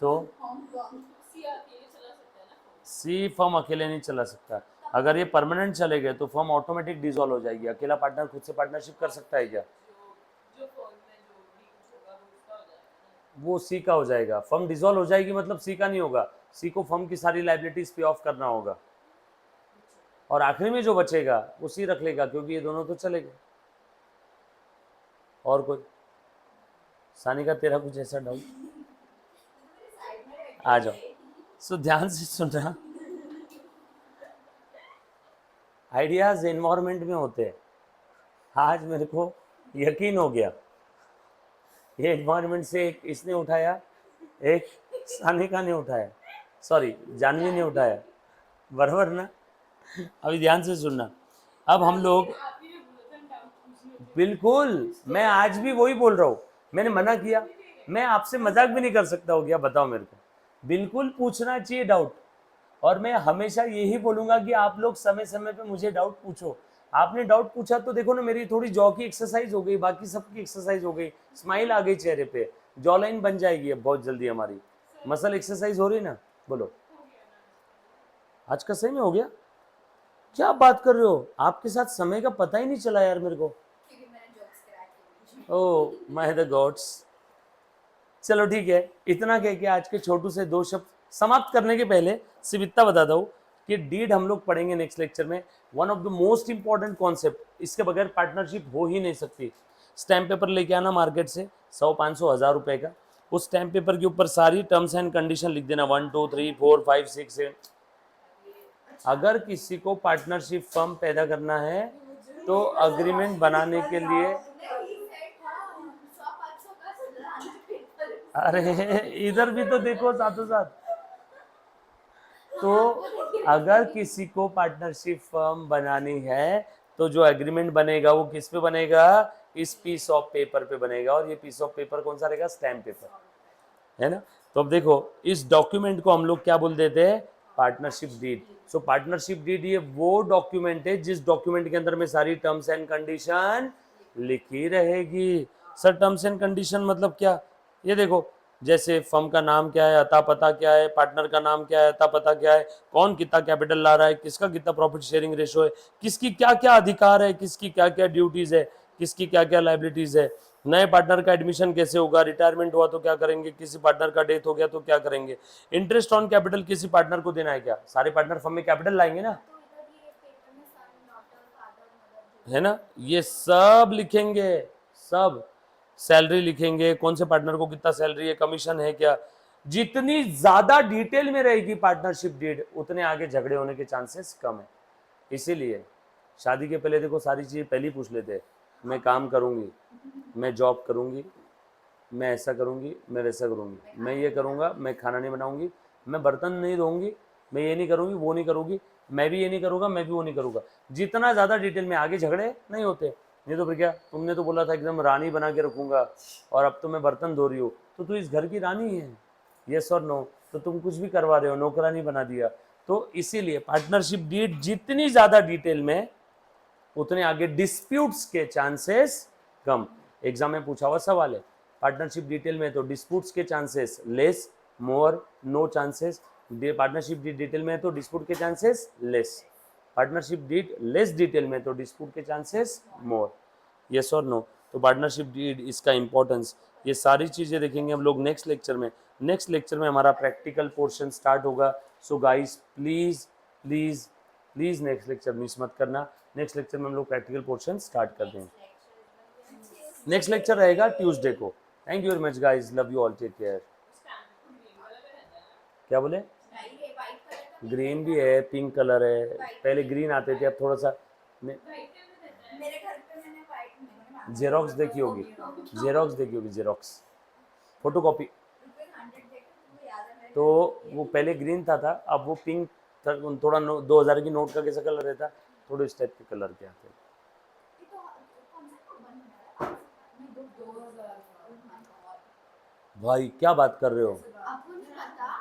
तो हांगकांग सी अकेले चला सकता है ना। सी फर्म अकेले नहीं चला सकता। अगर ये परमानेंट चले गए तो फर्म ऑटोमेटिक डिसॉल्व हो जाएगी। अकेला पार्टनर खुद से पार्टनरशिप कर सकता है क्या? जो फर्म में जो भी कुछ होगा वो उसका हो जाएगा ना। वो सी का हो जाएगा। फर्म डिसॉल्व हो जाएगी मतलब सी का नहीं होगा। सी को फर्म की सारी लाइबिलिटीज पे ऑफ करना होगा और आखिरी में जो बचेगा वो सी रख लेगा, क्योंकि ये दोनों तो चले गए। और कोई? सानिका तेरा कुछ ऐसा डाउट? मेरे साइड में बैठी आ जाओ। सो ध्यान से सुनना, आइडियाज एनवायरनमेंट में होते हैं। आज मेरे को यकीन हो गया, ये एनवायरनमेंट से एक इसने उठाया, एक सानिका ने उठाया, सॉरी जानवी ने उठाया, बराबर ना? अभी ध्यान से सुनना। अब हम लोग आप ही ने बोला था डाउट पूछने के लिए। बिल्कुल, मैं आज भी वही बोल रहा हूँ। मैंने मना किया? मैं आपसे मजाक भी नहीं कर सकता हो क्या? बताओ मेरे को। बिल्कुल पूछना चाहिए डाउट, और मैं हमेशा यही बोलूंगा कि आप लोग समय समय पे मुझे डाउट पूछो। आपने डाउट पूछा तो देखो ना, मेरी थोड़ी जॉ की एक्सरसाइज हो गई, बाकी सबकी एक्सरसाइज हो गई, स्माइल आ गई चेहरे पे, जॉ लाइन बन जाएगी अब बहुत जल्दी हमारी। मसल एक्सरसाइज हो रही ना? बोलो। आज का सही में हो गया? क्या बात कर रहे हो? आपके साथ समय का पता ही नहीं चला यार मेरे को। क्योंकि मैंने जोक्स क्रैक किए ओ माय द गॉड्स। चलो ठीक है, इतना कह के आज के छोटू से दो शब्द समाप्त करने के पहले सिर्फ इतना बताता हूँ कि डीड हम लोग पढ़ेंगे नेक्स्ट लेक्चर में। One of the most important concept, इसके बगैर पार्टनरशिप हो ही नहीं सकती। स्टैम्प पेपर लेके आना मार्केट से, 100, 500, 1000 रुपए का। उस स्टैम्प पेपर के ऊपर सारी टर्म्स एंड कंडीशन लिख देना, 1 2 3 4 5 6 7। अगर किसी को पार्टनरशिप फर्म पैदा करना है तो अग्रीमेंट बनाने के लिए, नहीं सेट हाँ 100-500 का सलाना पेपर अरे इधर भी तो देखो साथों साथ। तो अगर किसी को पार्टनरशिप फर्म बनानी है तो जो एग्रीमेंट बनेगा वो किस पे बनेगा? इस पीस ऑफ पेपर पे बनेगा। और ये पीस ऑफ पेपर कौन सा रहेगा? स्टैम्प पेपर, है ना? तो अब देखो, इस डॉक्यूमेंट को हम लोग क्या बोल देते हैं? Partnership deed. So partnership deed ये वो डॉक्यूमेंट है जिस डॉक्यूमेंट के अंदर में सारी टर्म्स एंड कंडीशन लिखी रहेगी। सर टर्म्स एंड कंडीशन मतलब क्या? ये देखो, जैसे फर्म का नाम क्या है, अता पता क्या है, पार्टनर का नाम क्या है, अता पता क्या है, कौन कितना कैपिटल ला रहा है, किसका कितना प्रॉफिट शेयरिंग रेशो है, किसकी क्या क्या अधिकार है, किसकी क्या क्या ड्यूटीज है, किसकी क्या क्या लाइबिलिटीज है, नए पार्टनर का एडमिशन कैसे होगा, रिटायरमेंट हुआ तो क्या करेंगे, किसी पार्टनर का डेथ हो गया तो क्या करेंगे, इंटरेस्ट ऑन कैपिटल किसी पार्टनर को देना है क्या? सारे पार्टनर फर्म में कैपिटल लाएंगे ना, तो इधर ये पेपर में सन डॉटर फादर मदर है ना? ये सब लिखेंगे, सब। सैलरी लिखेंगे, कौन से पार्टनर को कितना सैलरी है, कमीशन है क्या। जितनी ज्यादा डिटेल में रहेगी पार्टनरशिप डीड, उतने आगे झगड़े होने के चांसेस कम है। इसीलिए शादी के पहले देखो सारी चीजें पहले ही पूछ लेते हैं। मैं काम करूंगी, मैं जॉब करूंगी, मैं ऐसा करूंगी, मैं वैसा करूंगी, मैं ये करूंगा, मैं खाना नहीं बनाऊंगी, मैं बर्तन नहीं धोऊंगी, मैं ये नहीं करूंगी, वो नहीं करूंगी, मैं भी ये नहीं करूंगा, मैं भी वो नहीं करूंगा। जितना ज़्यादा डिटेल में आगे झगड़े नहीं होते। नहीं तो फिर क्या, तुमने तो बोला था एकदम रानी बना के रखूंगा और अब तो मैं बर्तन धो रही हूँ, तो तू इस घर की रानी है, यस और नो? तो तुम कुछ भी करवा रहे हो, नौकरानी बना दिया। तो इसीलिए पार्टनरशिप डीड जितनी ज़्यादा डिटेल में, उतने आगे डिस्प्यूट्स के चांसेस कम। एग्जाम में पूछा हुआ सवाल है, पार्टनरशिप डिटेल में तो डिस्प्यूट्स के chances less, more, no chances. Partnership detail में तो डिस्प्यूट के chances less. Partnership deed less detail में तो डिस्प्यूट के चांसेस मोर, यस और नो। तो पार्टनरशिप डीड, इसका इंपॉर्टेंस, ये सारी चीज़ें देखेंगे हम लोग नेक्स्ट लेक्चर में। नेक्स्ट लेक्चर में हमारा प्रैक्टिकल पोर्शन स्टार्ट होगा। So guys please please please next lecture miss मत करना। नेक्स्ट लेक्चर में हम लोग प्रैक्टिकल पोर्शन स्टार्ट कर देंगे। नेक्स्ट लेक्चर रहेगा ट्यूसडे को। Thank you very much guys, love you all, take care. क्या बोले? ग्रीन भी है, पिंक कलर है, पहले ग्रीन आते थे, अब थोड़ा सा मेरे घर पे मैंने व्हाइट नहीं जेरोक्स देखी होगी, जेरोक्स देखी होगी, जेरोक्स फोटो कॉपी। तो वो पहले ग्रीन था, अब वो पिंक थोड़ा 2000 की नोट का कैसा कलर रहता, थोड़े इस टाइप के कलर के आते हैं। भाई क्या बात कर रहे हो, आपको नहीं पता?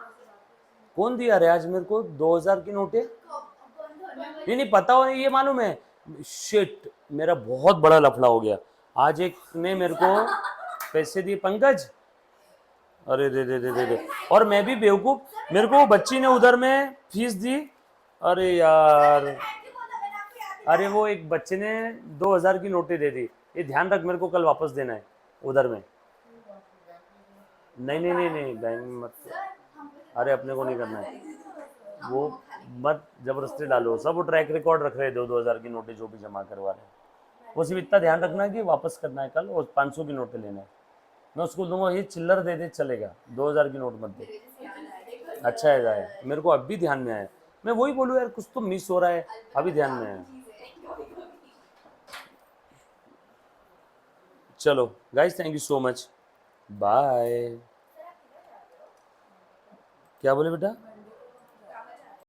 कौन दिया रे आज मेरे को 2000 की नोटें? नहीं नहीं पता हो, ये मालूम है। शिट, मेरा बहुत बड़ा लफड़ा हो गया। आज एक ने मेरे को पैसे दिए, पंकज, अरे रे रे रे रे रे, और मैं भी बेवकूफ, मेरे को वो बच्ची ने उधर में फीस दी। अरे यार, अरे वो एक बच्चे ने 2000 की नोटें दे दी, ये ध्यान रख, मेरे को कल वापस देना है उधर में। नहीं नहीं नहीं नहीं, बैंक में मत, अरे अपने को नहीं करना है वो, मत जबरदस्ती डालो। सब वो ट्रैक रिकॉर्ड रख रहे, 2000 की नोटें जो भी जमा करवा रहे हैं, वो सिर्फ इतना ध्यान रखना है कि वापस करना है कल, और 500 की नोटें लेना है। मैं उसको दूंगा, ये चिल्लर दे दे चलेगा, 2000 की नोट मत दे। अच्छा है गाय, मेरे को अब भी ध्यान में आया, मैं वही बोलूँ यार, कुछ तो मिस हो रहा है, अभी ध्यान में आया। चलो guys, thank you so much, bye. क्या बोले बेटा?